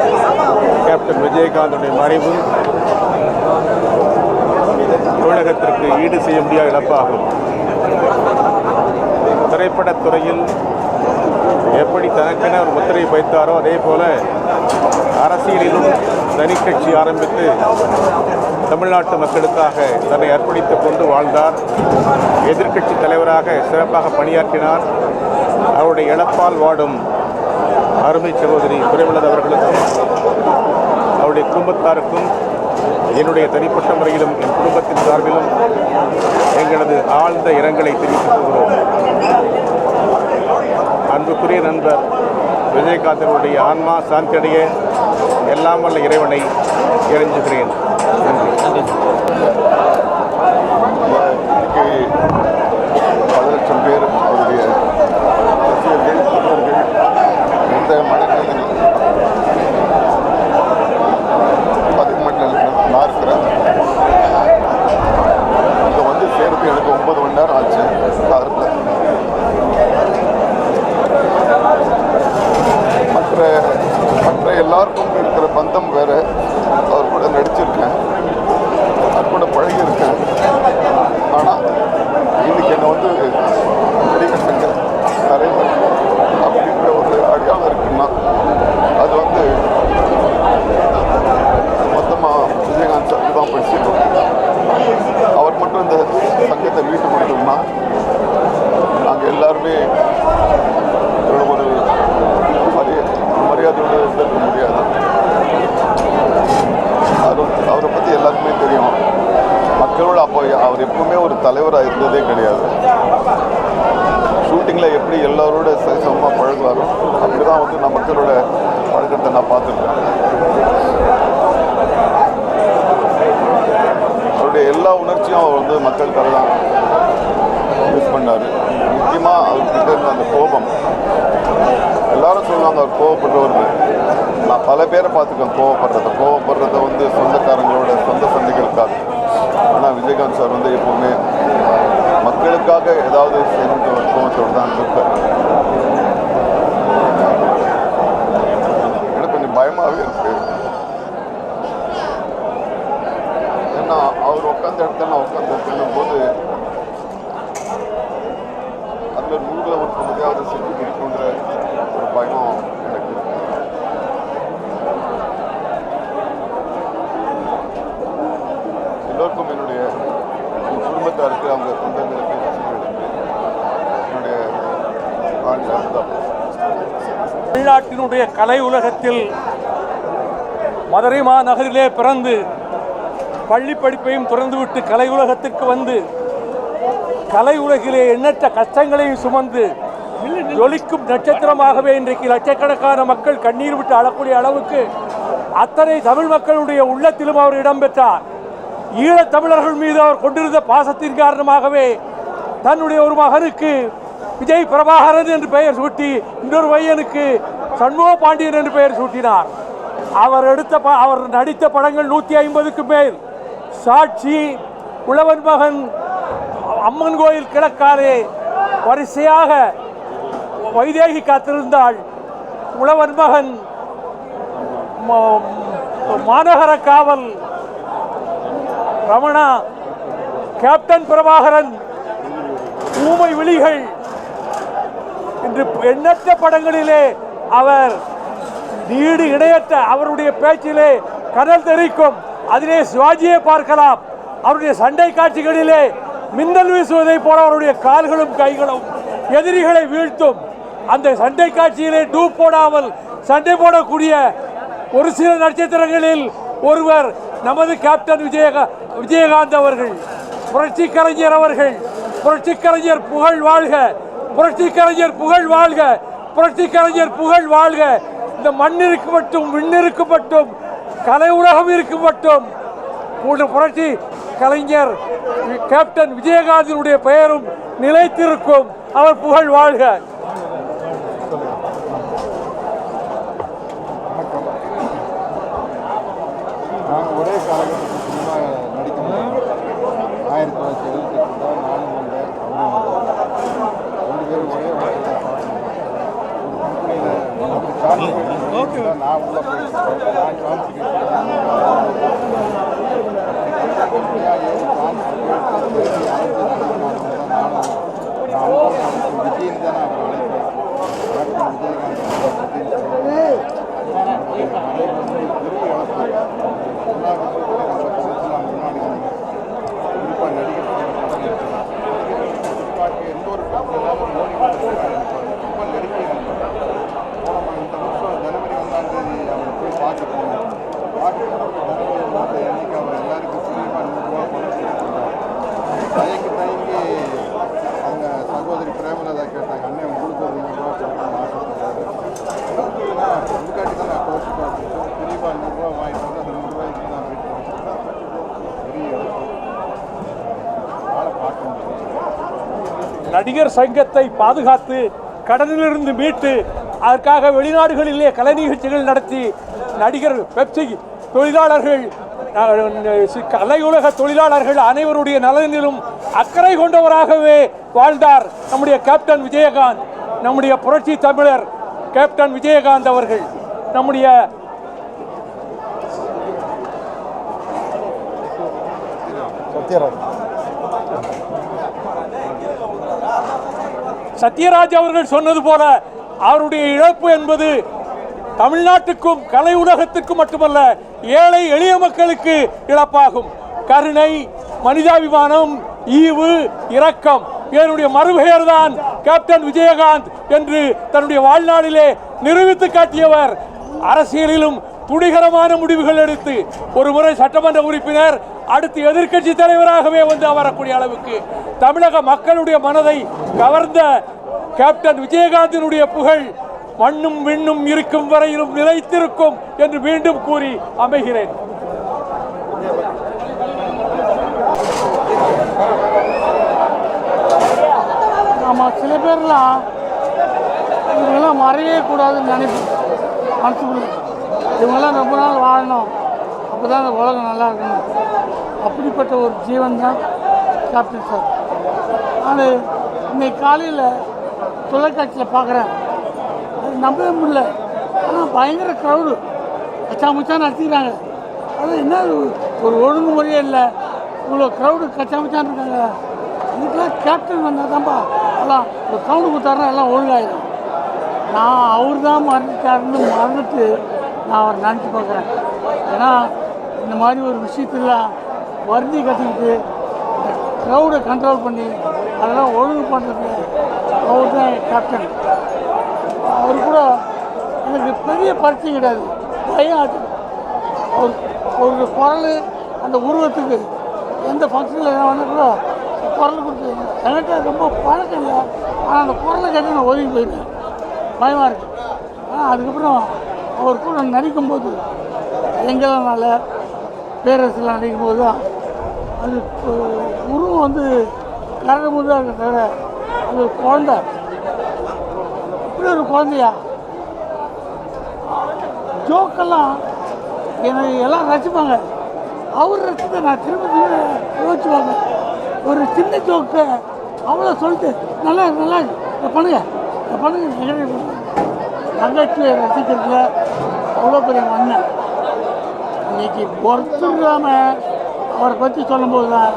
கேப்டன் விஜயகாந்துடைய மறைவு தமிழகத்திற்கு ஈடு செய்ய முடியாத இழப்பாகும். திரைப்படத்துறையில் எப்படி தனக்கென ஒரு முத்திரையை வைத்தாரோ அதே போல அரசியலிலும் தனி கட்சி ஆரம்பித்து தமிழ்நாட்டு மக்களுக்காக தன்னை அர்ப்பணித்துக் கொண்டு வாழ்ந்தார். எதிர்க்கட்சி தலைவராக சிறப்பாக பணியாற்றினார். அவருடைய இழப்பால் வாடும் அருமை சகோதரி பிரேமலதா அவர்களுக்கும் அவருடைய குடும்பத்தாருக்கும் என்னுடைய தனிப்பட்ட முறையிலும் என் குடும்பத்தின் சார்பிலும் எங்களது ஆழ்ந்த இரங்கலை தெரிவித்துக் கொள்கிறோம். அன்புக்குரிய நண்பர் விஜயகாந்தனுடைய ஆன்மா சாந்தியடைய எல்லாம் வல்ல இறைவனை இறைஞ்சுகிறேன். நன்றி. பல லட்சம் பேர் அவருடைய ரசிகர்கள் தொண்டர்கள் எந்த மனநிலையில் நான் இருக்கிறேன். இங்கே வந்து சேர்த்து எனக்கு 9 மணி நேரம் ஆச்சு காரில். மற்ற எல்லாருக்கும் இருக்கிற பந்தம் வேற. அவர் கூட நடிச்சிருக்கேன், அவர் கூட பழகியிருக்கேன். ஆனால் இன்னைக்கு என்னை வந்து நடிகர் சங்க தலைவர் அப்படின்ற ஒரு அடையாளம் இருக்குன்னா அது வந்து மொத்தமாக விஜயகாந்த் சார் தான் படிச்சிருக்கோம். அவர் மட்டும் இந்த சங்கத்தை மீட்டு கொடுத்தோம்னா நாங்கள் எல்லாருமே ஒரு மரியாதையோடு இருக்க முடியாது. அவரை பற்றி எல்லாருக்குமே தெரியும். மக்களோட அப்போ அவர் எப்பவுமே ஒரு தலைவராக இருந்ததே கிடையாது. ஷூட்டிங்கில் எப்படி எல்லாரோட சரிசமமாக பழகுவாரோ அப்படி தான் வந்து நான் மக்களோட பழக்கத்தை நான் பார்த்துருக்கேன். அவருடைய எல்லா உணர்ச்சியும் அவர் வந்து மக்களுக்காக தான் யூஸ் பண்ணார். முக்கியமாக அவர்கிட்ட இருந்த அந்த கோபம். எல்லாரும் சொல்லுவாங்க அவர் கோவப்படுறவர்னு. நான் பல பேரை பார்த்துக்கேன் கோவப்படுறத வந்து சொந்தக்காரங்களோட சொந்த சந்தைகளுக்காக. ஆனால் விஜயகாந்த் சார் வந்து எப்போவுமே மக்களுக்காக ஏதாவது செய்யணுன்ற ஒரு கோபத்தோடு தான் இருப்பார். எனக்கு கொஞ்சம் பயமாகவே இருக்கு. ஏன்னா அவர் உட்காந்த இடத்துல நான் உட்காந்து போது அதில் 100ல் ஒரு பகுதியாவது செஞ்சு முடிக்குன்ற ஒரு பயம் எனக்கு இருக்கு. சாருக்கு அவங்க தொண்டர்களுக்கு என்னுடைய வாழ்த்துக்கள். தமிழ்நாட்டினுடைய கலை உலகத்தில் மதுரை மாநகரிலே பிறந்து பள்ளி படிப்பையும் திறந்துவிட்டு கலை உலகத்திற்கு வந்து கலை உலகிலே எண்ணற்ற கஷ்டங்களையும் சுமந்து ஜொலிக்கும் நட்சத்திரமாகவே இன்றைக்கு லட்சக்கணக்கான மக்கள் கண்ணீர் விட்டு அழக்கூடிய அளவுக்கு அத்தனை தமிழ் மக்களுடைய உள்ளத்திலும் அவர் இடம்பெற்றார். ஈழத் தமிழர்கள் மீது அவர் கொண்டிருந்த பாசத்தின் காரணமாகவே தன்னுடைய ஒரு மகனுக்கு விஜய் பிரபாகரன் என்று பெயர் சூட்டி இன்னொரு பையனுக்கு சண்முக பாண்டியன் என்று பெயர் சூட்டினார். அவர் நடித்த படங்கள் 150க்கு மேல். சாட்சி, உழவன் மகன், அம்மன் கோயில் கிழக்காலே வரிசையாக வைதேகி காத்திருந்தாள். உழவன் மகன், மாநகர காவல், ரமணா, கேப்டன் பிரபாகரன், ஊமை விழிகள் என்று எண்ணற்ற படங்களிலே அவர் நீடு இணையற்ற அவருடைய பேச்சிலே கடல் தெரிக்கும். அதிலே சிவாஜியை பார்க்கலாம். அவருடைய சண்டை காட்சிகளிலே மின்னல் வீசுவதை போல அவருடைய கால்களும் கைகளும் எதிரிகளை வீழ்த்தும். அந்த சண்டை காட்சியிலே டூப் போடாமல் சண்டை போடக்கூடிய ஒரு சில நட்சத்திரங்களில் ஒருவர் நமது கேப்டன் விஜயகாந்த் அவர்கள். புரட்சி கலைஞர் அவர்கள். புரட்சி கலைஞர் புகழ் வாழ்க, புரட்சி கலைஞர் புகழ் வாழ்க, புரட்சி கலைஞர் புகழ் வாழ்க. இந்த மண்ணிற்கு மட்டும், விண்ணிற்கு மட்டும், கலை உலகம் இருக்கு மட்டும் புரட்சி கலைஞர் கேப்டன் விஜயகாந்தினுடைய பெயரும் நிலைத்திருக்கும். அவர் புகழ் வாழ்க. நான் ஒரே காலகட்டத்தில் சினிமா நடிக்கும் 1978 தான் நானும் வந்தேன், அவரும் வந்தார். 2 பேரும் ஒரே வாரத்தில் கம்பெனியில் நான் உள்ள போயிட்டு நான் விஜயின் தான் அவர் அவங்க சகோதரி பிரேமலதா கேட்டாங்க, அண்ணன் உங்களுக்கு ஒரு 100 ரூபா கொடுக்கணும்னு ஆசைப்படுறாரு. அதுக்காட்டி தான் நான் கோச்சு பார்த்துட்டு பெரியப்பா 100 ரூபா வாங்கிட்டு வந்து அந்த 100 ரூபாய்க்கு நான் வீட்டில் வச்சுருக்கேன். பெரிய ஆளை பார்க்க முடியும். நடிகர் சங்கத்தை பாதுகாத்து கடனிலிருந்து மீட்டு அதற்காக வெளிநாடுகளிலே கலை நிகழ்ச்சிகள் நடத்தி நடிகர் பெப்சி தொழிலாளர்கள், கலையுலக தொழிலாளர்கள் அனைவருடைய நலனிலும் அக்கறை கொண்டவராகவே வாழ்ந்தார் நம்முடைய கேப்டன் விஜயகாந்த். நம்முடைய புரட்சி தமிழர் கேப்டன் விஜயகாந்த் அவர்கள். நம்முடைய சத்யராஜ் அவர்கள் சொன்னது போல அவருடைய இழப்பு என்பது தமிழ்நாட்டுக்கும் கலை உலகத்துக்கும் மட்டுமல்ல, ஏழை எளிய மக்களுக்கு இழப்பாகும். கருணை, மனிதாபிமானம், ஈவு, இரக்கம், இதனுடைய மறுபெயர் தான் கேப்டன் விஜயகாந்த் என்று தன்னுடைய வாழ்நாளிலே நிரூபித்து காட்டியவர். அரசியலிலும் துணிகரமான முடிவுகள் எடுத்து ஒரு முறை சட்டமன்ற உறுப்பினர், அடுத்து எதிர்க்கட்சி தலைவராகவே வந்து அமரக்கூடிய அளவுக்கு தமிழக மக்களுடைய மனதை கவர்ந்த கேப்டன் விஜயகாந்தினுடைய புகழ் மண்ணும் விண்ணும் இருக்கும் வரையிலும் நிலைத்திருக்கும் என்று மீண்டும் கூறி அமைகிறேன். ஆமாம், சில பேர்லாம் இவங்கெல்லாம் மறையவே கூடாதுன்னு நினைப்போம் மனசுக்குள்ள. இவங்கெல்லாம் ரொம்ப நாள் வாழணும், அப்போ தான் அந்த உலகம் நல்லா இருக்கணும். அப்படிப்பட்ட ஒரு ஜீவன் தான் கேப்டன் சார். நான் இன்னைக்கு காலையில் தொலைக்காட்சியில் பார்க்குறேன், அது நம்பவே முடியல. ஆனால் பயங்கர க்ரௌடு கச்சா முச்சா நடத்திக்கிறாங்க. அது என்ன ஒரு ஒழுங்குமுறையே இல்லை, இவ்வளோ க்ரௌடு கச்சா முச்சான்னு இருக்காங்க. இதுக்கெல்லாம் கேப்டன் வந்தால் தான்ப்பா எல்லாம் ஒரு சவுண்டு கொடுத்தாருன்னா எல்லாம் ஒழுங்காயிடும். நான் அவர் தான் மறந்துட்டாருன்னு மறந்துட்டு நான் அவர் நினச்சி பார்க்குறேன். ஏன்னா இந்த மாதிரி ஒரு விஷயத்தில் வருந்தி கட்டிக்கிட்டு க்ரௌடை கண்ட்ரோல் பண்ணி அதெல்லாம் ஒழுங்கு பண்ணுறது அவர் தான் கேப்டன். அவர் கூட எனக்கு பெரிய பரிச்சை கிடையாது, பயம் ஆச்சு. ஒரு குரல் அந்த உருவத்துக்கு எந்த ஃபங்க்ஷனில் என்ன வேணால் கூட குரல் கொடுத்து என்கிட்ட ரொம்ப பழக்கம் இல்லை. ஆனால் அந்த குரலை கேட்டு நான் ஒதுங்கி போயிட்டேன், பயமாக இருக்குது. ஆனால் அதுக்கப்புறம் அவர் கூட நடிக்கும்போது எங்கெல்லாம் பேரரசில் நடிக்கும்போது தான் அது உருவம் வந்து கரடுமுறை தான் இருக்க தவிர அது குழந்தை, இப்படி ஒரு குழந்தையா. ஜோக்கெல்லாம் எனக்கு எல்லாம் ரசிப்பாங்க, அவர் ரசித்த நான் திரும்ப யோசிச்சுவாங்க. ஒரு சின்ன ஜோக்கை அவ்வளோ சொல்லிட்டு நல்லா நல்லா இதை பண்ணுங்க இதை பண்ணுங்க. நகைச்சுவை ரசிக்கிறதுல அவ்வளோ பெரிய மண்ணை இன்னைக்கு பொறுத்துடாமல் அவரை பற்றி சொல்லும்போது தான்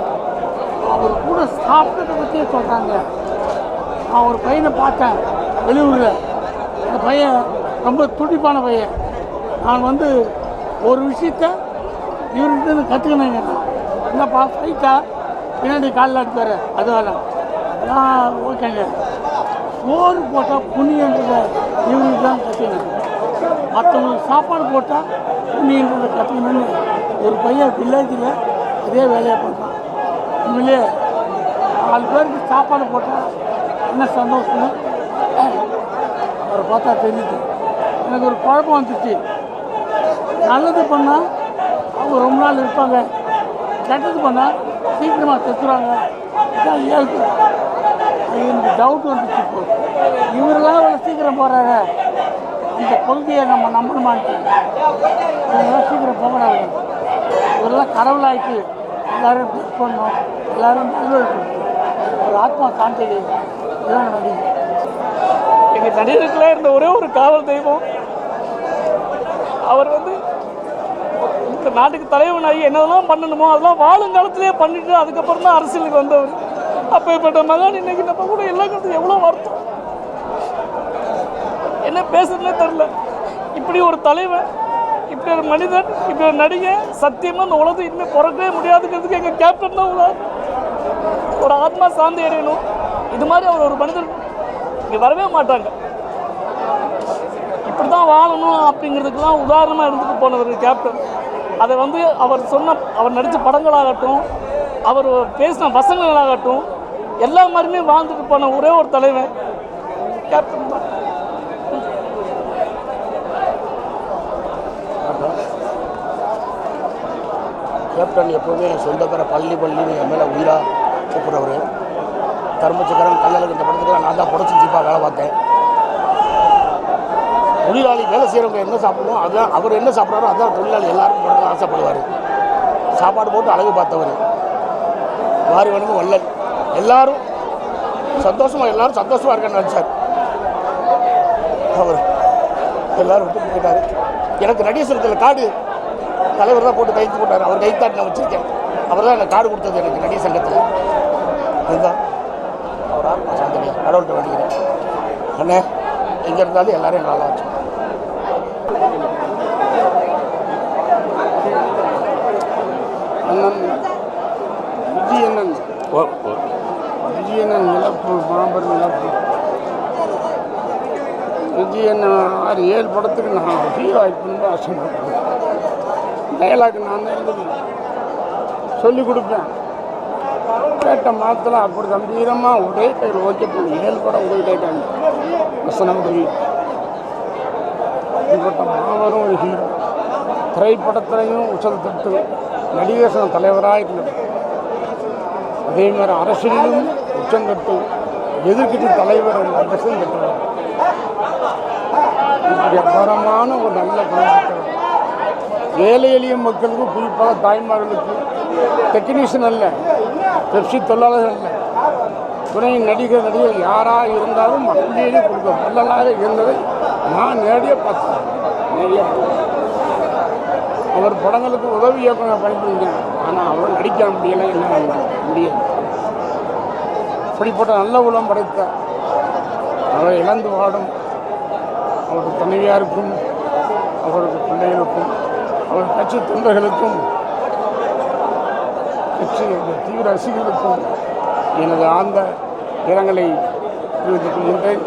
அவர் கூட சாப்பிட்டதை பற்றியே சொல்கிறாங்க. நான் ஒரு பையனை பார்த்தேன் வெளியூரில், அந்த பையன் ரொம்ப துடிப்பான பையன். நான் வந்து ஒரு விஷயத்த இவர்கிட்ட கற்றுக்கணுங்க. என்னப்பா ஃபைட்டா பின்னாடி காலில் அடிப்பார், அது வேணாம் நான் ஓகேங்க. சோறு போட்டால் புண்ணியன்றதை இவருக்கு தான் கற்றுக்கணும், மற்றவங்களுக்கு சாப்பாடு போட்டால் புண்ணியன்றதை கற்றுக்கணும்னு ஒரு பையன் வில்லேஜில் அதே வேலையை பண்ணுறான். உண்மையிலே 4 பேருக்கு சாப்பாடு போட்டால் என்ன சந்தோஷம்னு அவரை பார்த்தா தெரியுது. எனக்கு ஒரு குழப்பம் வந்துச்சு, நல்லது பண்ணால் அவங்க ரொம்ப நாள் இருப்பாங்க, கெட்டது பண்ணால் சீக்கிரமாக செத்துறாங்க, இதான் இயல்பு. அது எனக்கு டவுட் வந்துச்சு. இப்போ இவரெல்லாம் அவ்வளோ சீக்கிரம் போகிறாங்க, இந்த கொள்கையை நம்ம நம்பணுமான்ட்டு. இவங்கெல்லாம் சீக்கிரம் போகிறாங்க, இவரெல்லாம் கடவுளாயிட்டு எல்லோரும் பிக் பண்ணோம், எல்லோரும் நல்வழிக்கணும். ஒரு ஆத்மா சாந்திக்கு இதுதான் நடிகை. எங்கள் நடிகருக்குள்ளே இருந்த ஒரே ஒரு காவல் தெய்வம் அவர் வந்து இந்த நாட்டுக்கு தலைவனாகி என்னதெல்லாம் பண்ணணுமோ அதெல்லாம் வாழுங்காலத்திலே பண்ணிட்டு அதுக்கப்புறம் தான் அரசியலுக்கு வந்தவர். அப்பேற்பட்ட மகன் இன்னைக்கு நம்ம கூட எல்லாருக்கும் எவ்வளோ வருத்தம், என்ன பேசுறதுனே தெரில. இப்படி ஒரு தலைவன், இப்படி ஒரு மனிதன், இப்படி ஒரு நடிகை சத்தியமாக இந்த உலகத்தை இனிமேல் பிறக்கவே முடியாதுங்கிறதுக்கு எங்கள் கேப்டன் தான் ஒரு ஆத்மா சாந்தி அடையணும். இது மாதிரி அவர் ஒரு மனிதன் இங்கே வரவே மாட்டாங்க. இப்படி தான் வாழணும் அப்படிங்கிறதுக்கெல்லாம் உதாரணமாக இருந்துட்டு போனவர் கேப்டன். அதை வந்து அவர் நடித்த படங்களாகட்டும், அவர் பேசின வசனங்களாகட்டும், எல்லா மாதிரியுமே வாழ்ந்துட்டு போன ஒரே ஒரு தலைவன் கேப்டன் தான். கேப்டன் எப்போவுமே சொந்தக்கார பள்ளின்னு என் மேலே உயிராக கூப்பிட்றவர். தர்மச்சக்கரம் கல்லலுக்கு இந்த படத்துக்கு நான் தான் புடச்சி ஜீப்பாக வேலை பார்த்தேன். தொழிலாளி வேலை செய்கிறவங்க என்ன சாப்பிடணும் அதுதான், அவர் என்ன சாப்பிட்றாரோ அதுதான் தொழிலாளி எல்லாருக்கும் படுக்க ஆசைப்படுவார். சாப்பாடு போட்டு அழகு பார்த்தவர், வாரி வணங்கு வள்ளல். எல்லாரும் சந்தோஷமாக இருக்கான்னு நினச்சார். அவர் எல்லோரும் விட்டு போயிட்டார். எனக்கு நடிகர் கார்டு தலைவர் தான் போட்டு கைத்து போட்டார். அவர் கைத்தாட்டு நான் வச்சுருக்கேன். அவர் தான் எனக்கு கார்டு கொடுத்தது எனக்கு நடிகர் சங்கத்தில். அதுதான் அவர் ஆத்மா சாந்தனையா கடவுள்கிட்ட வேண்டிக்கிறேன். அண்ணே எங்கே இருந்தாலும் எல்லாரும் நல்லா வச்சு. அண்ணன் விஜயண்ணன் இழப்பு, மாபெரும் இழப்பு. விஜயண்ணன் 6-7 படத்துக்கு நான் ஹீரோ ஆகிட்டு ஆசைப்படுறேன். டைலாக் நான் தான் எழுதி சொல்லிக் கொடுப்பேன், கேட்ட மாதத்தில் அப்படி கம்பீரமாக ஒரே டைல் ஓகே பண்ணி 7 படம் ஒரே டைட்டாங்க வசனம் கவி. இப்பட்ட மாபெரும் ஒரு ஹீரோ. திரைப்படத்திலையும் உச்சல் தட்டு நடிகர் சங்க தலைவராக இருந்தது. அதே மாதிரி அரசியலிலும் உச்சந்தட்டு எதிர்கட்சி தலைவர் அரசும் பெற்றவர். இப்படி அபாரமான ஒரு நல்ல குணத்தவர். ஏழை எளிய மக்களுக்கு, குறிப்பாக தாய்மார்களுக்கு, டெக்னீஷியன் அல்ல, பெப்சி தொழிலாளர்கள் அல்ல, துணை நடிகர் யாராக இருந்தாலும் அப்படியே கொடுக்க வல்லலாக இருந்ததை நான் நேரடியாக பார்த்தேன். அவர் படங்களுக்கு உதவி இயக்குனர் பயன்படுத்தினேன், ஆனால் அவர் நடிக்க முடியலை, என்ன முடியாது. அப்படிப்பட்ட நல்ல உலகம் படைத்த அவரை இழந்து வாடும் அவரது துணைவியாருக்கும், அவரது பிள்ளைகளுக்கும், அவர் கட்சி தொண்டர்களுக்கும், கட்சி தீவிர ரசிகர்களுக்கும் எனது ஆழ்ந்த இரங்கலை தெரிவித்துக் கொள்கின்றேன்.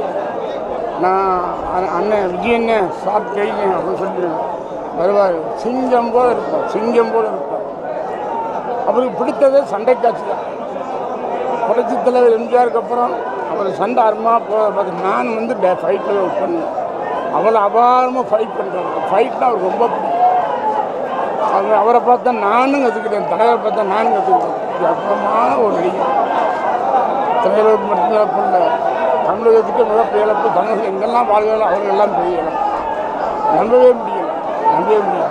நான் அண்ணன் விஜயண்ணன் சாப்பிட்டு அப்படின்னு சொல்லி வருவார். சிங்கம் போல இருப்பார், சிங்கம் போல இருப்பார். அவருக்கு பிடித்ததே சண்டை காட்சி தான். புரட்சி தலைவர் எம்ஜிஆருக்கு அப்புறம் அவர் சண்டை அருமா பார்த்து நான் வந்து ஃபைட்டில் ஒர்க் பண்ணேன். அவ்வளோ அபாரமாக ஃபைட் பண்ணுறாங்க. ஃபைட்னா அவருக்கு ரொம்ப பிடிக்கும். அவரை பார்த்தா நானும் கற்றுக்கிட்டேன், தலைவரை பார்த்தா நானும் கற்றுக்கிட்டேன். இது அற்புதமான ஒரு நடிகர். தலைவர் மட்டும் இழப்பில்லை, தமிழகத்துக்கு மிகப்பெரிய இழப்பு. தமிழகம் எங்கெல்லாம் வாழ்கிறாலும் அவர்களெல்லாம் பெரிய இழப்பு. நம்பவே முடியல, நம்பவே முடியல.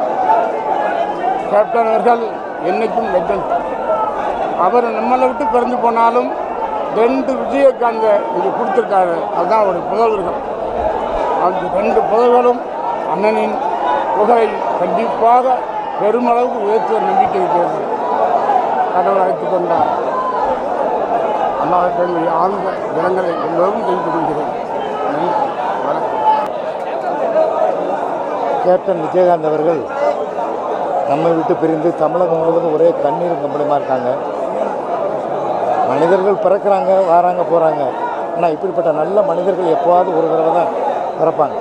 கேப்டன் அவர்கள் என்றைக்கும் லெஜண்ட். அவர் நம்மளை விட்டு பிறந்து போனாலும் 2 விஜயகாந்தை இங்கே கொடுத்துருக்காரு. அதுதான் அவருடைய புதல்வர்கள். அந்த 2 புதல்வர்களும் அண்ணனின் புகழை கண்டிப்பாக பெருமளவுக்கு உயர்த்துவ நம்பிக்கை இருக்கிறது. கடவுள் அழைத்துக் கொண்டார். அண்ணாவுடைய ஆழ்ந்த இரங்கலை எல்லோரும் தெரிவித்துக் கொள்கிறேன். நன்றி, வணக்கம். கேப்டன் விஜயகாந்த் அவர்கள் நம்மை விட்டு பிரிந்து தமிழகம் முழுவதும் ஒரே கண்ணீர் கம்பளமாக இருக்காங்க. மனிதர்கள் பிறக்கிறாங்க, வராங்க, போகிறாங்க. ஆனால் இப்படிப்பட்ட நல்ல மனிதர்கள் எப்போவாவது ஒரு தடவை தான் பிறப்பாங்க.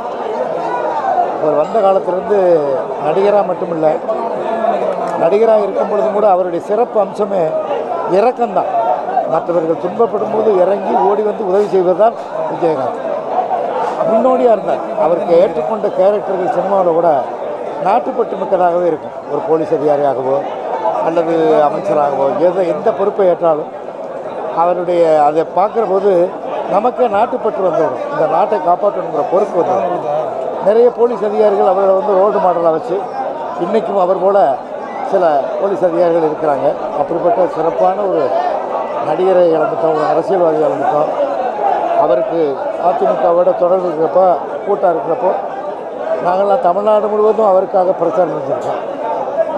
அவர் வந்த காலத்திலிருந்து நடிகராக மட்டுமில்லை, நடிகராக இருக்கும் பொழுதும் கூட அவருடைய சிறப்பு அம்சமே இரக்கம்தான். மற்றவர்கள் துன்பப்படும் போது இறங்கி ஓடி வந்து உதவி செய்வதுதான் விஜயகாந்த். முன்னோடியாக இருந்தார். அவருக்கு ஏற்றுக்கொண்ட கேரக்டர்கள் சினிமாவில் கூட நாட்டுப்பற்று மிக்கதாகவே இருக்கும். ஒரு போலீஸ் அதிகாரியாகவோ அல்லது அமைச்சராகவோ எந்த பொறுப்பை ஏற்றாலும் அவருடைய அதை பார்க்குற போது நமக்கே நாட்டுப்பற்று வந்துவிடும். இந்த நாட்டை காப்பாற்றணுங்கிற பொறுப்பு வந்துடும். நிறைய போலீஸ் அதிகாரிகள் அவரை வந்து ரோடு மாடலாக வச்சு இன்றைக்கும் அவர் போல் சில போலீஸ் அதிகாரிகள் இருக்கிறாங்க. அப்படிப்பட்ட சிறப்பான ஒரு நடிகரை இழந்துட்டோம், ஒரு அரசியல்வாதி இழந்துட்டோம். அவருக்கு அதிமுகவோட தொடர்பு இருக்கிறப்போ, கூட்டாக இருக்கிறப்போ நாங்கள்லாம் தமிழ்நாடு முழுவதும் அவருக்காக பிரச்சாரம் செஞ்சுருக்கோம்.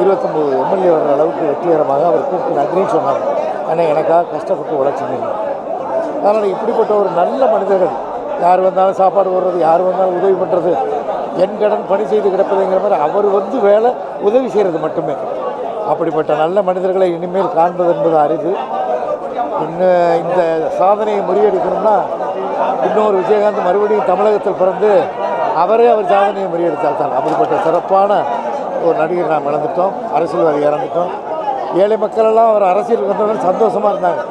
29 எம்எல்ஏ வர்ற அளவுக்கு வெற்றிகரமாக அவர் கூப்பிட்டு நன்றின்னு சொன்னாங்க. ஆனால் எனக்காக கஷ்டப்பட்டு உழைச்சிங்க. அதனால் இப்படிப்பட்ட ஒரு நல்ல மனிதர்கள், யார் வந்தாலும் சாப்பாடு போடுறது, யார் வந்தாலும் உதவி பண்ணுறது, என் கடன் பணி செய்து கிடப்பதுங்கிற மாதிரி அவர் வந்து வேலை உதவி செய்கிறது மட்டுமே. அப்படிப்பட்ட நல்ல மனிதர்களை இனிமேல் காண்பது என்பது அரிது. இன்னும் இந்த சாதனையை முறியடிக்கணும்னா இன்னொரு விஜயகாந்த் மறுபடியும் தமிழகத்தில் பிறந்து அவரே அவர் சாதனையை முறியடித்தால் தான். அப்படிப்பட்ட சிறப்பான ஒரு நடிகர் நாம் இழந்துட்டோம், அரசியல்வாதி இறந்துட்டோம். ஏழை மக்களெல்லாம் அவர் அரசியலுக்கு வந்தவுடன் சந்தோஷமாக இருந்தாங்க.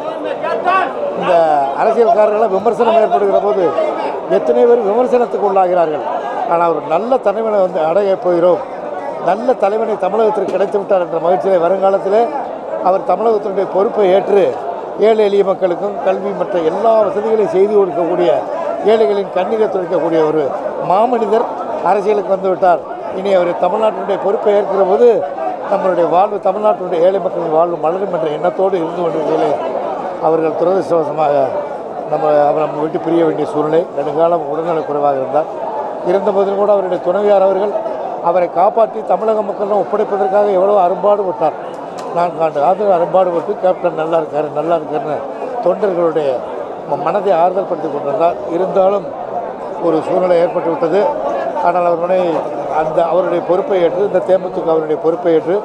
இந்த அரசியல்காரர்களால் விமர்சனம் ஏற்படுகிற போது எத்தனை பேர் விமர்சனத்துக்கு உள்ளாகிறார்கள். ஆனால் அவர் நல்ல தலைவனை வந்து அடைய போகிறோம், நல்ல தலைவனை தமிழகத்திற்கு கிடைத்து விட்டார் என்ற மகிழ்ச்சியை வருங்காலத்தில் அவர் தமிழகத்தினுடைய பொறுப்பை ஏற்று ஏழை எளிய மக்களுக்கும் கல்வி மற்ற எல்லா வசதிகளையும் செய்து கொடுக்கக்கூடிய, ஏழைகளின் கண்ணீரை துடைக்கக்கூடிய ஒரு மாமனிதர் அரசியலுக்கு வந்துவிட்டார். இனி அவர் தமிழ்நாட்டினுடைய பொறுப்பை ஏற்கிற போது நம்மளுடைய வாழ்வு, தமிழ்நாட்டினுடைய ஏழை மக்களின் வாழ்வு மலரும் என்ற எண்ணத்தோடு இருந்து கொண்டிருக்கையிலே அவர்கள் துரதிருஷ்டவசமாக நம்ம விட்டு பிரிய வேண்டிய சூழ்நிலை. நெடுங்காலம் உடல்நலக் குறைவாக இருந்தார். இருந்தபோதிலும் கூட அவருடைய துணைவியார் அவர்கள் அவரை காப்பாற்றி தமிழக மக்களிடம் ஒப்படைப்பதற்காக எவ்வளோ அரும்பாடுபட்டார். 4 ஆண்டு காலம் அரும்பாடுபட்டு கேப்டன் நல்லா இருக்காருன்னு தொண்டர்களுடைய மனதை ஆறுதல் படுத்தி கொண்டிருந்தார். இருந்தாலும் ஒரு சூழ்நிலை ஏற்பட்டு விட்டது. ஆனால் அவருடைய பொறுப்பை ஏற்று, இந்த தேமுதிக அவருடைய பொறுப்பை ஏற்று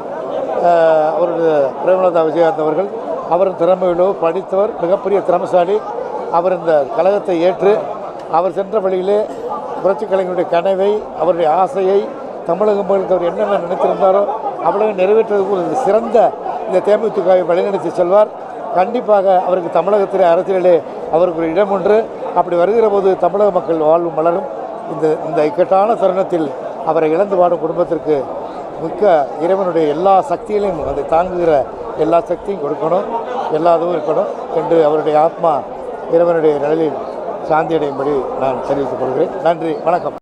அவருடைய பிரேமலதா விஜயகாந்த் அவர்கள், அவர் திறமையிலோ படித்தவர், மிகப்பெரிய திறமைசாலி. அவர் இந்த கழகத்தை ஏற்று அவர் சென்ற வழியிலே புரட்சிக் கலைஞருடைய கனவை, அவருடைய ஆசையை, தமிழக மக்களுக்கு அவர் என்னென்ன நினைத்திருந்தாரோ அவ்வளவு நிறைவேற்றுவதற்கு ஒரு சிறந்த இந்த தேமுதிகவை வழிநடத்தி செல்வார். கண்டிப்பாக அவருக்கு தமிழகத்திலே அரசியலிலே அவருக்கு ஒரு இடம் ஒன்று. அப்படி வருகிற போது தமிழக மக்கள் வாழ்வு மலரும். இந்த இக்கட்டான தருணத்தில் அவரை இழந்து வாடும் குடும்பத்திற்கு மிக்க இறைவனுடைய எல்லா சக்திகளையும், அதை தாங்குகிற எல்லா சக்தியும் கொடுக்கணும், எல்லாதும் இருக்கணும் என்று அவருடைய ஆத்மா இறைவனுடைய நிழலில் சாந்தியடையும்படி நான் தெரிவித்துக் கொள்கிறேன். நன்றி, வணக்கம்.